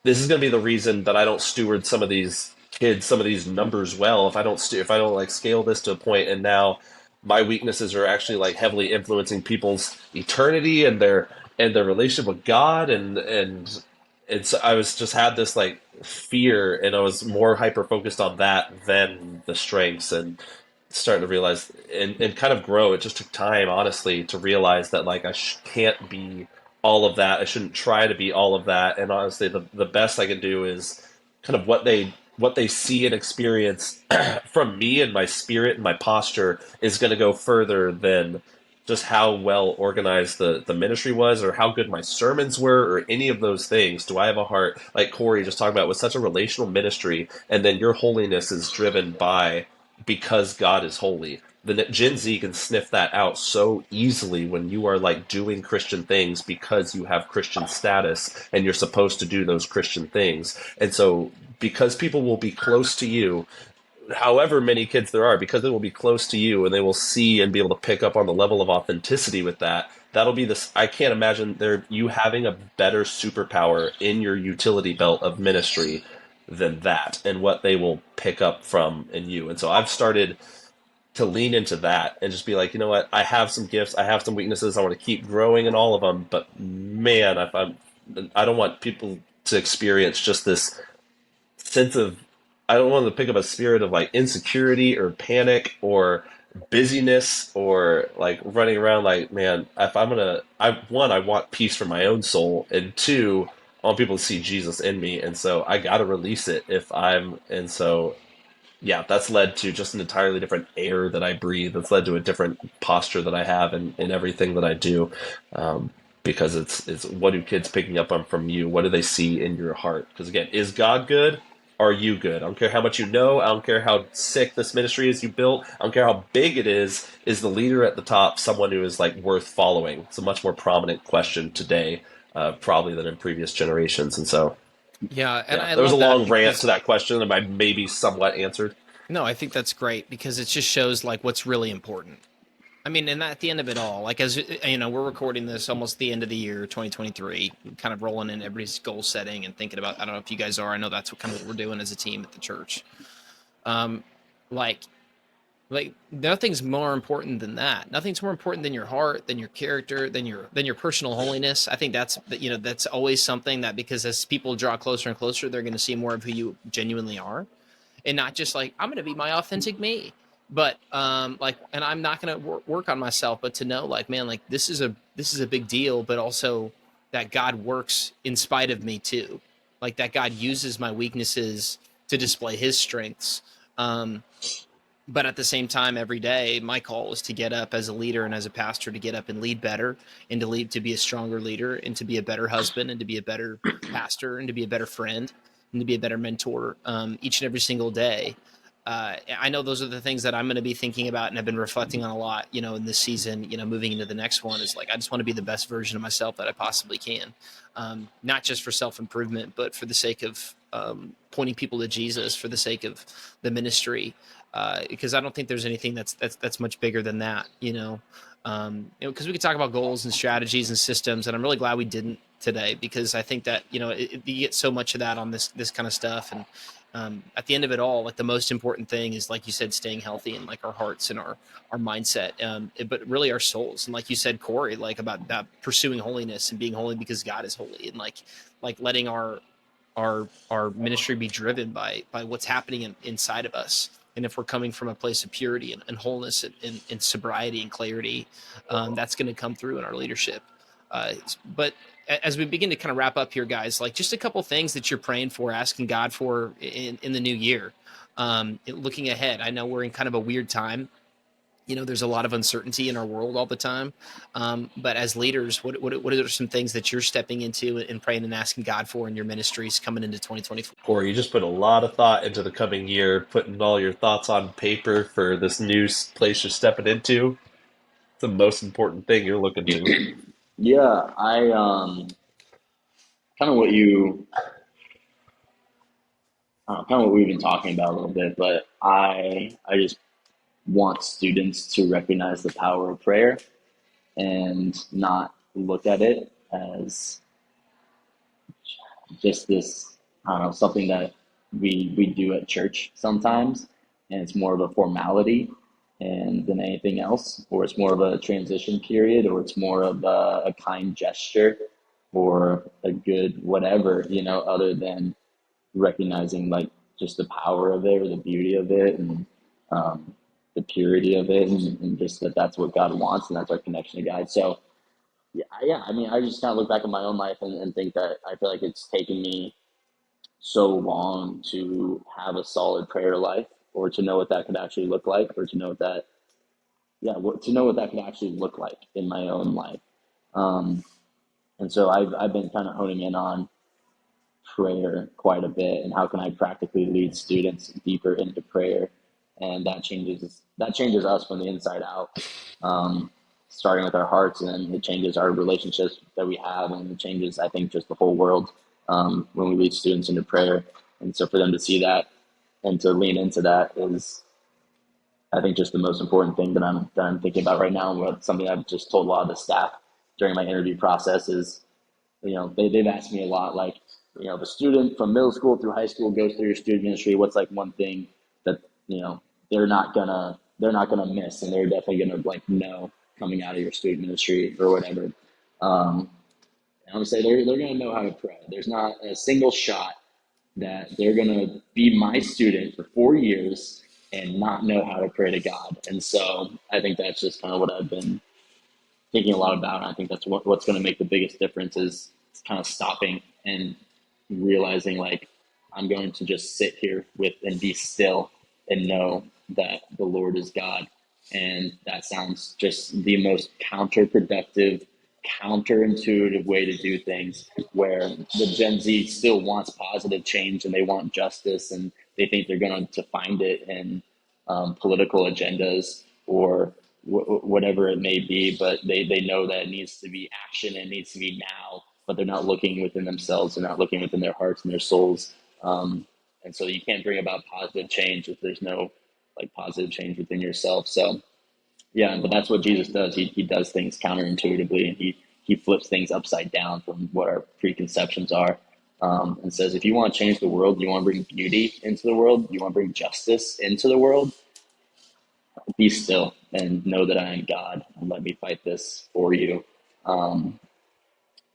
this is going to be the reason that I don't steward some of these kids, some of these numbers well. If I don't like scale this to a point, and now my weaknesses are actually like heavily influencing people's eternity and their relationship with God, and it's I was just had this like fear, and I was more hyper focused on that than the strengths, and starting to realize and kind of grow. It just took time, honestly, to realize that like can't be all of that. I shouldn't try to be all of that. And honestly, the best I can do is kind of what they see and experience from me and my spirit and my posture is going to go further than just how well organized the ministry was or how good my sermons were or any of those things. Do I have a heart like Kory just talked about with such a relational ministry, and then your holiness is driven by because God is holy. The Gen Z can sniff that out so easily when you are like doing Christian things because you have Christian status and you're supposed to do those Christian things. And so because people will be close to you, however many kids there are, because they will be close to you and they will see and be able to pick up on the level of authenticity with that. That'll be this. I can't imagine you having a better superpower in your utility belt of ministry than that and what they will pick up from in you. And so I've started to lean into that and just be like, you know what? I have some gifts, I have some weaknesses. I want to keep growing in all of them. But man, I don't want people to experience just this sense of I don't want to pick up a spirit of like insecurity or panic or busyness or like running around like, man, if I'm gonna I want peace for my own soul, and two, I want people to see Jesus in me, and so I gotta release it if I'm and so yeah, that's led to just an entirely different air that I breathe. That's led to a different posture that I have in everything that I do. Because it's what do kids picking up on from you? What do they see in your heart? Because again, is God good? Are you good? I don't care how much you know. I don't care how sick this ministry is you built. I don't care how big it is. Is the leader at the top someone who is like worth following? It's a much more prominent question today, probably than in previous generations. And so, Yeah, and yeah, I there was a love that long rant because to that question, and I maybe somewhat answered. no, I think that's great because it just shows like what's really important. I mean, and at the end of it all, like as you know, we're recording this almost the end of the year, 2023, kind of rolling in everybody's goal setting and thinking about. I don't know if you guys are. I know that's what kind of what we're doing as a team at the church. Um, like, like nothing's more important than that. Nothing's more important than your heart, than your character, than your personal holiness. I think that's that's always something that because as people draw closer and closer, they're going to see more of who you genuinely are and not just like I'm going to be my authentic me, but like, and I'm not going to work on myself, but to know like, man, like this is a big deal, but also that God works in spite of me too, like that God uses my weaknesses to display His strengths. Um, but at the same time, every day, my call is to get up as a leader and as a pastor to get up and lead better, and to lead, to be a stronger leader, and to be a better husband, and to be a better pastor, and to be a better friend, and to be a better mentor, each and every single day. I know those are the things that I'm going to be thinking about and have been reflecting on a lot, in this season, moving into the next one, is like, I just want to be the best version of myself that I possibly can. Not just for self-improvement, but for the sake of pointing people to Jesus, for the sake of the ministry, because I don't think there's anything that's much bigger than that, because we could talk about goals and strategies and systems, and I'm really glad we didn't today, because I think that you get so much of that on this kind of stuff, and at the end of it all, like, the most important thing is, like you said, staying healthy, and like our hearts and our mindset, but really our souls, and like you said, Kory, like about that, pursuing holiness and being holy because God is holy, and like letting our ministry be driven by what's happening inside of us. And if we're coming from a place of purity and wholeness and sobriety and clarity, that's going to come through in our leadership. But as we begin to kind of wrap up here, guys, like, just a couple things that you're praying for, asking God for in the new year. Looking ahead, I know we're in kind of a weird time. There's a lot of uncertainty in our world all the time. But as leaders, what are some things that you're stepping into and praying and asking God for in your ministries coming into 2024? Or you just put a lot of thought into the coming year, putting all your thoughts on paper for this new place you're stepping into. It's the most important thing you're looking to. Yeah, I kind of what you kind of what we've been talking about a little bit, but I just want students to recognize the power of prayer and not look at it as just this, I don't know, something that we do at church sometimes, and it's more of a formality and than anything else, or it's more of a transition period, or it's more of a kind gesture or a good whatever, other than recognizing like just the power of it or the beauty of it, and the purity of it, and just that's what God wants, and that's our connection to God. So yeah. I mean, I just kind of look back at my own life and think that I feel like it's taken me so long to have a solid prayer life, or to know what that could actually look like, or to know what that, yeah, to know what that could actually look like in my own life. Um, and so I've been kind of honing in on prayer quite a bit, and how can I practically lead students deeper into prayer, and that changes us from the inside out, starting with our hearts, and then it changes our relationships that we have, and it changes, I think, just the whole world, when we lead students into prayer. And so for them to see that and to lean into that is, I think, just the most important thing that I'm thinking about right now, and something I've just told a lot of the staff during my interview process is, they've asked me a lot, like, if a student from middle school through high school goes through your student ministry, what's like one thing that, they're not gonna miss, and they're definitely gonna like know coming out of your student ministry or whatever. And I'm gonna say they're gonna know how to pray. There's not a single shot that they're gonna be my student for 4 years and not know how to pray to God. And so I think that's just kind of what I've been thinking a lot about. And I think that's what's going to make the biggest difference is kind of stopping and realizing, like, I'm going to just sit here with and be still and know that the Lord is God. And that sounds just the most counterproductive, counterintuitive way to do things, where the Gen Z still wants positive change and they want justice, and they think they're going to find it in political agendas or whatever it may be, but they know that it needs to be action, it needs to be now, but they're not looking within themselves, they're not looking within their hearts and their souls. And so you can't bring about positive change if there's no like positive change within yourself. So yeah, but that's what Jesus does. He does things counterintuitively, and he flips things upside down from what our preconceptions are, and says, if you want to change the world, you want to bring beauty into the world, you want to bring justice into the world, be still and know that I am God, and let me fight this for you. Um,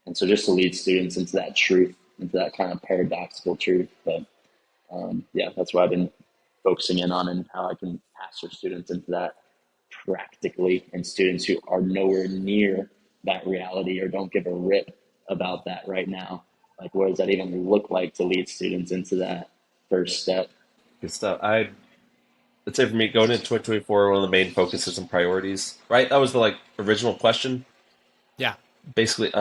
and so just to lead students into that truth, into that kind of paradoxical truth. But yeah, that's what I've been focusing in on, and how I can pastor students into that practically, and students who are nowhere near that reality or don't give a rip about that right now? Like, what does that even look like to lead students into that first step? Good stuff. I'd say for me, going into 2024, one of the main focuses and priorities, right? That was the like original question, Yeah. basically.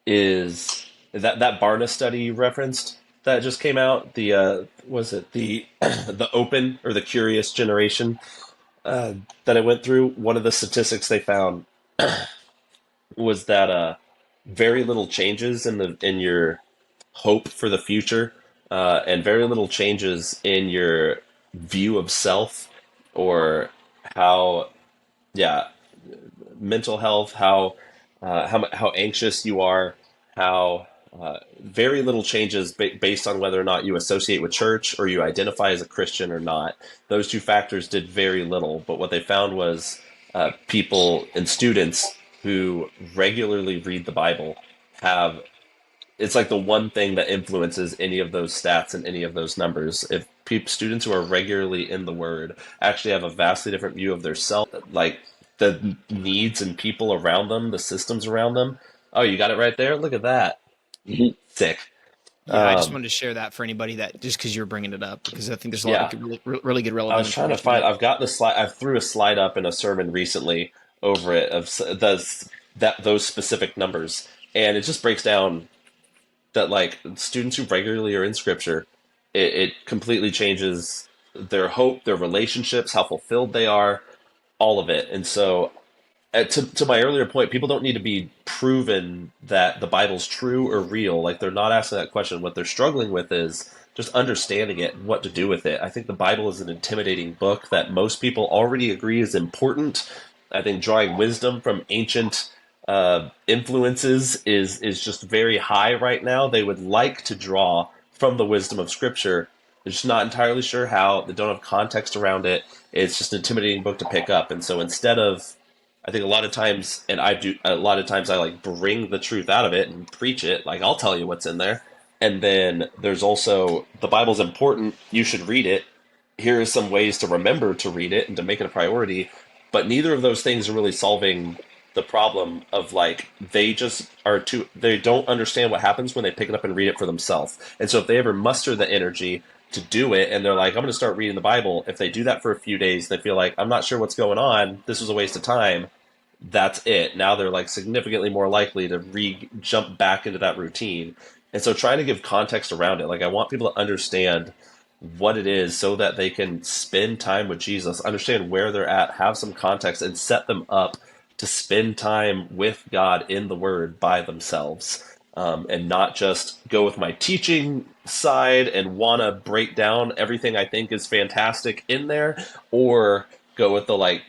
Is that Barna study you referenced that just came out? The was it the the open or the curious generation uh, that I went through? One of the statistics they found was that very little changes in your hope for the future, and very little changes in your view of self or how, yeah, mental health, how anxious you are, how very little changes based on whether or not you associate with church or you identify as a Christian or not. Those two factors did very little, but what they found was people and students who regularly read the Bible have, it's like the one thing that influences any of those stats and any of those numbers. If students who are regularly in the Word actually have a vastly different view of their self, like the needs and people around them, the systems around them. Oh, you got it right there. Look at that. Mhm. Sick. Yeah, I just Um, wanted to share that for anybody that just because you're bringing it up, because I think there's a lot of yeah, good, really good I relevant was trying to information find. there. I've got the slide. I threw a slide up in a sermon recently over it of those specific numbers, and it just breaks down that like students who regularly are in scripture, it completely changes their hope, their relationships, how fulfilled they are, all of it. And so to my earlier point, people don't need to be proven that the Bible's true or real. Like they're not asking that question. What they're struggling with is just understanding it and what to do with it. I think the Bible is an intimidating book that most people already agree is important. I think drawing wisdom from ancient influences is just very high right now. They would like to draw from the wisdom of Scripture. They're just not entirely sure how. They don't have context around it. It's just an intimidating book to pick up. And so instead of, I think a lot of times, and I do a lot of times, I like bring the truth out of it and preach it. Like I'll tell you what's in there, and then there's also the Bible's important. You should read it. Here are some ways to remember to read it and to make it a priority. But neither of those things are really solving the problem of like they just are too, they don't understand what happens when they pick it up and read it for themselves. And so if they ever muster the energy to do it and they're like, I'm going to start reading the Bible, if they do that for a few days, they feel like, I'm not sure what's going on, this was a waste of time, that's it. Now they're like significantly more likely to jump back into that routine. And so trying to give context around it, like I want people to understand what it is so that they can spend time with Jesus, understand where they're at, have some context, and set them up to spend time with God in the Word by themselves. And not just go with my teaching side and want to break down everything I think is fantastic in there, or go with the like,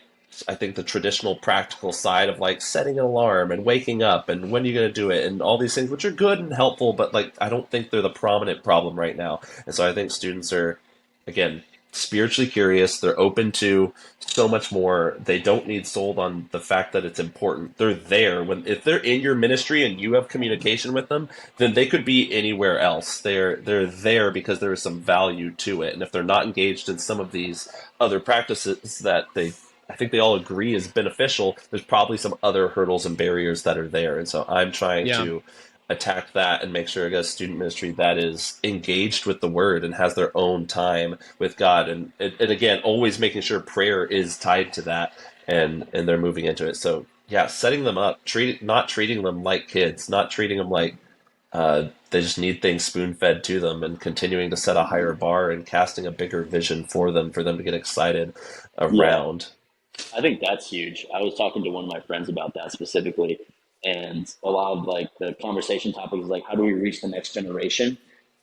I think the traditional practical side of like setting an alarm and waking up and when are you going to do it and all these things, which are good and helpful, but like I don't think they're the prominent problem right now. And so I think students are, again, spiritually curious. They're open to so much more. They don't need sold on the fact that it's important. They're there when, if they're in your ministry and you have communication with them, then they could be anywhere else. They're there because there is some value to it. And if they're not engaged in some of these other practices that they, I think they all agree is beneficial, there's probably some other hurdles and barriers that are there. And so I'm trying Yeah. to attack that and make sure I got a student ministry that is engaged with the word and has their own time with God. And again, always making sure prayer is tied to that and they're moving into it. So yeah, setting them up, not treating them like kids, not treating them like they just need things spoon fed to them, and continuing to set a higher bar and casting a bigger vision for them to get excited Yeah, around. I think that's huge. I was talking to one of my friends about that specifically, and a lot of like the conversation topic is like, how do we reach the next generation?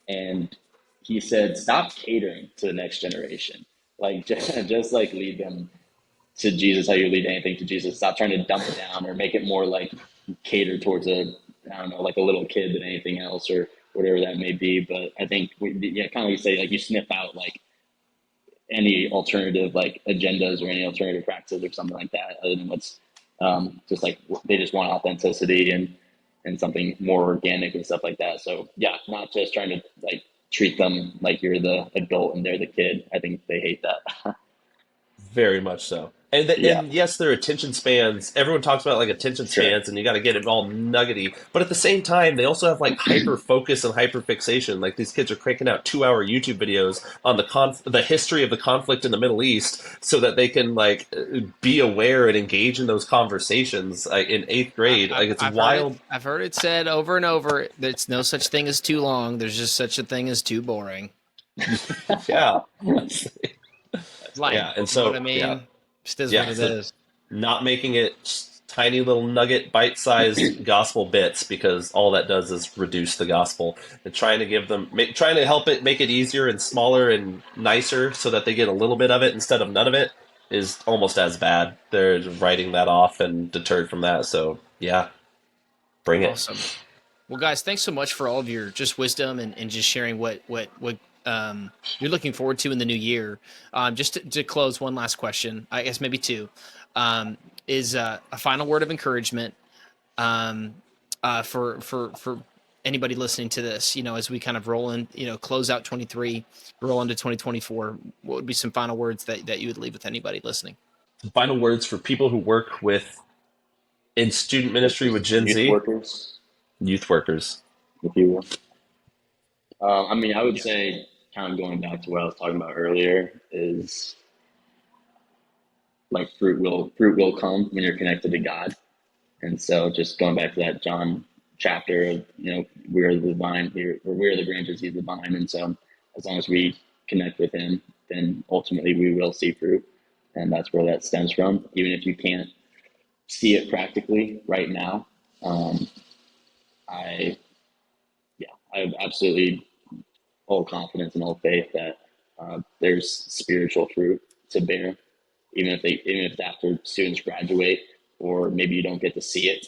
And he said, stop catering to the next generation. Like just like lead them to Jesus, how you lead anything to Jesus. Stop trying to dumb it down or make it more like cater towards a, I don't know, like a little kid than anything else or whatever that may be. But I think yeah, kind of like you say, like you sniff out like any alternative like agendas or any alternative practices or something like that, other than what's just like they just want authenticity and something more organic and stuff like that. So yeah, not just trying to like treat them like you're the adult and they're the kid. I think they hate that. Very much so. Yeah, and yes, their attention spans. Everyone talks about like attention sure. spans, and you got to get it all nuggety. But at the same time, they also have like hyper focus and hyper fixation. Like these kids are cranking out 2 hour YouTube videos on the history of the conflict in the Middle East, so that they can like be aware and engage in those conversations. In eighth grade, like it's I've heard it. wild. I've heard it said over and over. There's no such thing as too long. There's just such a thing as too boring. Yeah, That's Life, funny. yeah, and you know what so I yeah, mean? Just is what yeah. it So is. not making it tiny little nugget bite-sized gospel bits, because all that does is reduce the gospel, and trying to give them trying to help it make it easier and smaller and nicer so that they get a little bit of it instead of none of it is almost as bad. They're writing that off and deterred from that. So yeah, bring it. Awesome. Well, guys, thanks so much for all of your just wisdom and just sharing what you're looking forward to in the new year. Just to close, one last question, I guess maybe two, is a final word of encouragement for anybody listening to this. You know, as we kind of roll in, you know, close out 23, roll into 2024. What would be some final words that you would leave with anybody listening? Final words for people who work with in student Which ministry with is Gen youth Z, workers, youth workers. if you will. I mean, I would say, kind of going back to what I was talking about earlier, is like fruit will come when you're connected to God. And so, just going back to that John chapter of, we are the vine here, or we are the branches, he's the vine. And so, as long as we connect with him, then ultimately we will see fruit, and that's where that stems from. Even if you can't see it practically right now, um, I yeah, I have absolutely all confidence and all faith that there's spiritual fruit to bear, even if after students graduate, or maybe you don't get to see it,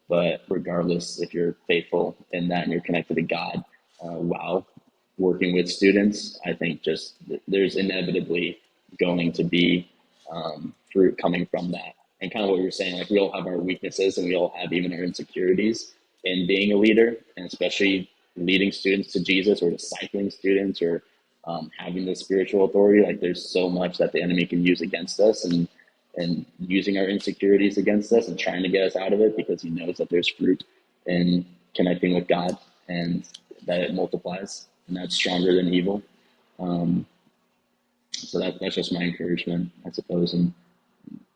but regardless, if you're faithful in that and you're connected to God while working with students, I think just there's inevitably going to be fruit coming from that. And kind of what you're saying, like we all have our weaknesses and we all have even our insecurities in being a leader, and especially leading students to Jesus or discipling students or having the spiritual authority. Like there's so much that the enemy can use against us, and using our insecurities against us and trying to get us out of it, because he knows that there's fruit in connecting with God and that it multiplies and that's stronger than evil. Um, so that's just my encouragement, I suppose, and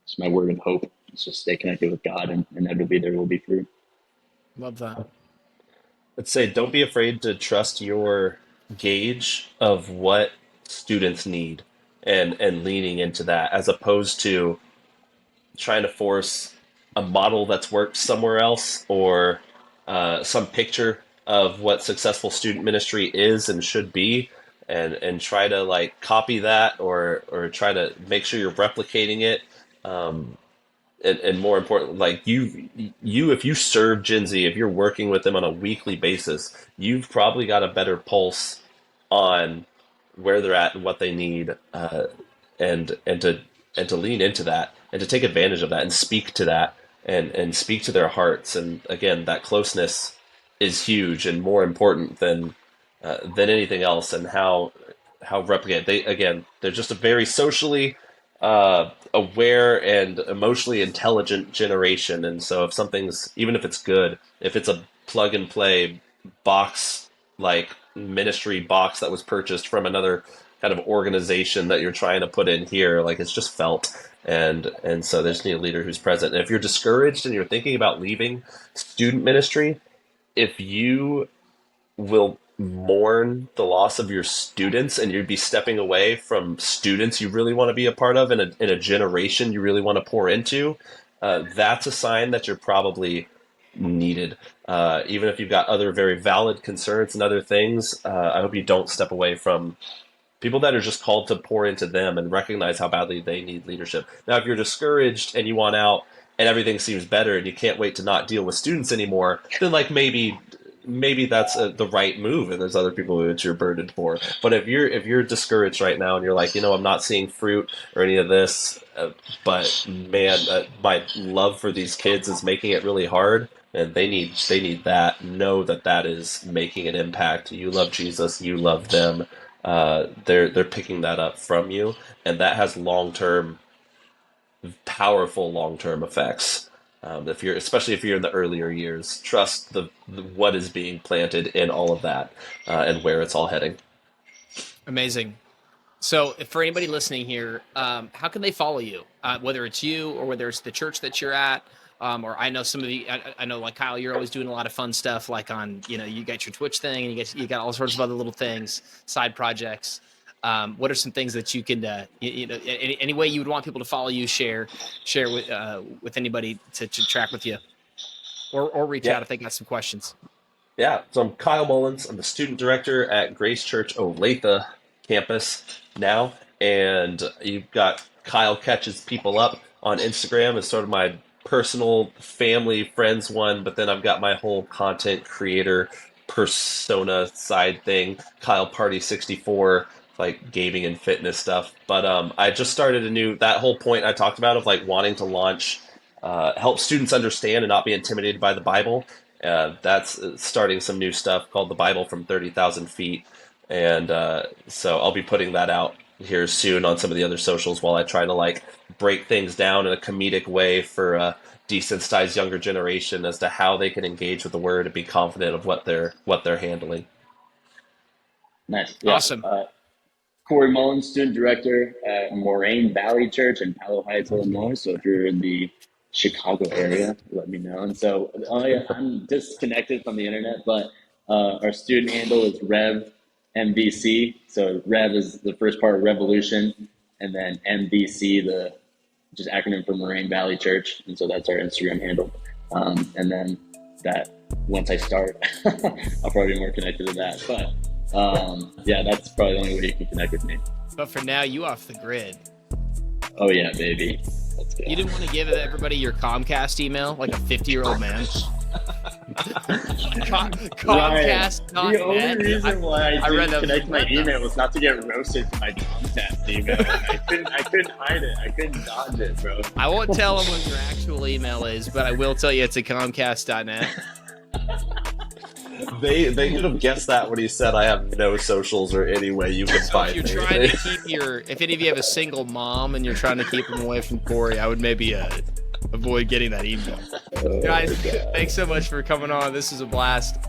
it's my word of hope. It's just stay connected with God, and inevitably there will be fruit. Love that. Let's say don't be afraid to trust your gauge of what students need, and leaning into that, as opposed to trying to force a model that's worked somewhere else, or some picture of what successful student ministry is and should be, and try to like copy that, or try to make sure you're replicating it. Um, and more important, like if you serve Gen Z, if you're working with them on a weekly basis, you've probably got a better pulse on where they're at and what they need, and to lean into that, and to take advantage of that, and speak to that, and speak to their hearts. And again, that closeness is huge and more important than anything else. And how replicate they, again, they're just a very socially aware and emotionally intelligent generation. And so if something's, even if it's good, if it's a plug and play box, like ministry box that was purchased from another kind of organization that you're trying to put in here, like it's just felt. And so there's need a leader who's present. And if you're discouraged and you're thinking about leaving student ministry, if you will mourn the loss of your students, and you'd be stepping away from students you really want to be a part of, in a generation you really want to pour into, that's a sign that you're probably needed. Even if you've got other very valid concerns and other things, I hope you don't step away from people that are just called to pour into them and recognize how badly they need leadership. Now, if you're discouraged and you want out and everything seems better and you can't wait to not deal with students anymore, then like maybe that's the right move, and there's other people that you're burdened for. But if you're discouraged right now and you're like, I'm not seeing fruit or any of this, but man, my love for these kids is making it really hard, and they need that. Know that that is making an impact. You love Jesus, you love them. They're picking that up from you, and that has long term powerful long-term effects. Especially if you're in the earlier years, trust the what is being planted in all of that, and where it's all heading. Amazing. So, for anybody listening here, how can they follow you? Whether it's you or whether it's the church that you're at, or I know some of you. I know, like Kyle, you're always doing a lot of fun stuff, like on you got your Twitch thing, and you got all sorts of other little things, side projects. What are some things that you can, any way you would want people to follow you, share with anybody to track with you, or reach out if they got some questions. Yeah, so I'm Kyle Mullins. I'm the student director at Grace Church Olathe campus now, and you've got Kyle Catches People Up on Instagram as sort of my personal family friends one, but then I've got my whole content creator persona side thing, Kyle Party 64, like gaming and fitness stuff. But I just started that whole point I talked about of like wanting to launch, help students understand and not be intimidated by the Bible. That's starting some new stuff called the Bible from 30,000 feet. And so I'll be putting that out here soon on some of the other socials while I try to like break things down in a comedic way for a desensitized younger generation as to how they can engage with the word and be confident of what they're handling. Nice. Yeah. Awesome. Kory Mullins, student director at Moraine Valley Church in Palo Heights, Illinois. So if you're in the Chicago area, let me know. And so I'm disconnected from the internet, but our student handle is Rev MVC. So Rev is the first part of Revolution, and then MVC, the just acronym for Moraine Valley Church. And so that's our Instagram handle. And then that once I start, I'll probably be more connected to that. But yeah, that's probably the only way you can connect with me. But for now, you off the grid. Oh yeah, baby. Let's go. You didn't want to give everybody your Comcast email like a 50-year-old man? Comcast. The only reason why I read didn't connect my email was not to get roasted for my Comcast email. I couldn't hide it. I couldn't dodge it, bro. I won't tell them what your actual email is, but I will tell you it's at Comcast.net. They could have guessed that when he said I have no socials or any way you can find If me. you're trying to keep if any of you have a single mom and you're trying to keep them away from Kory, I would maybe avoid getting that email. Guys, thanks so much for coming on. This is a blast.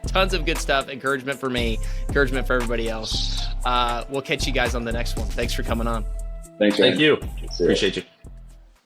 Tons of good stuff. Encouragement for me. Encouragement for everybody else. We'll catch you guys on the next one. Thanks for coming on. Thanks, Thank man. you. Appreciate you.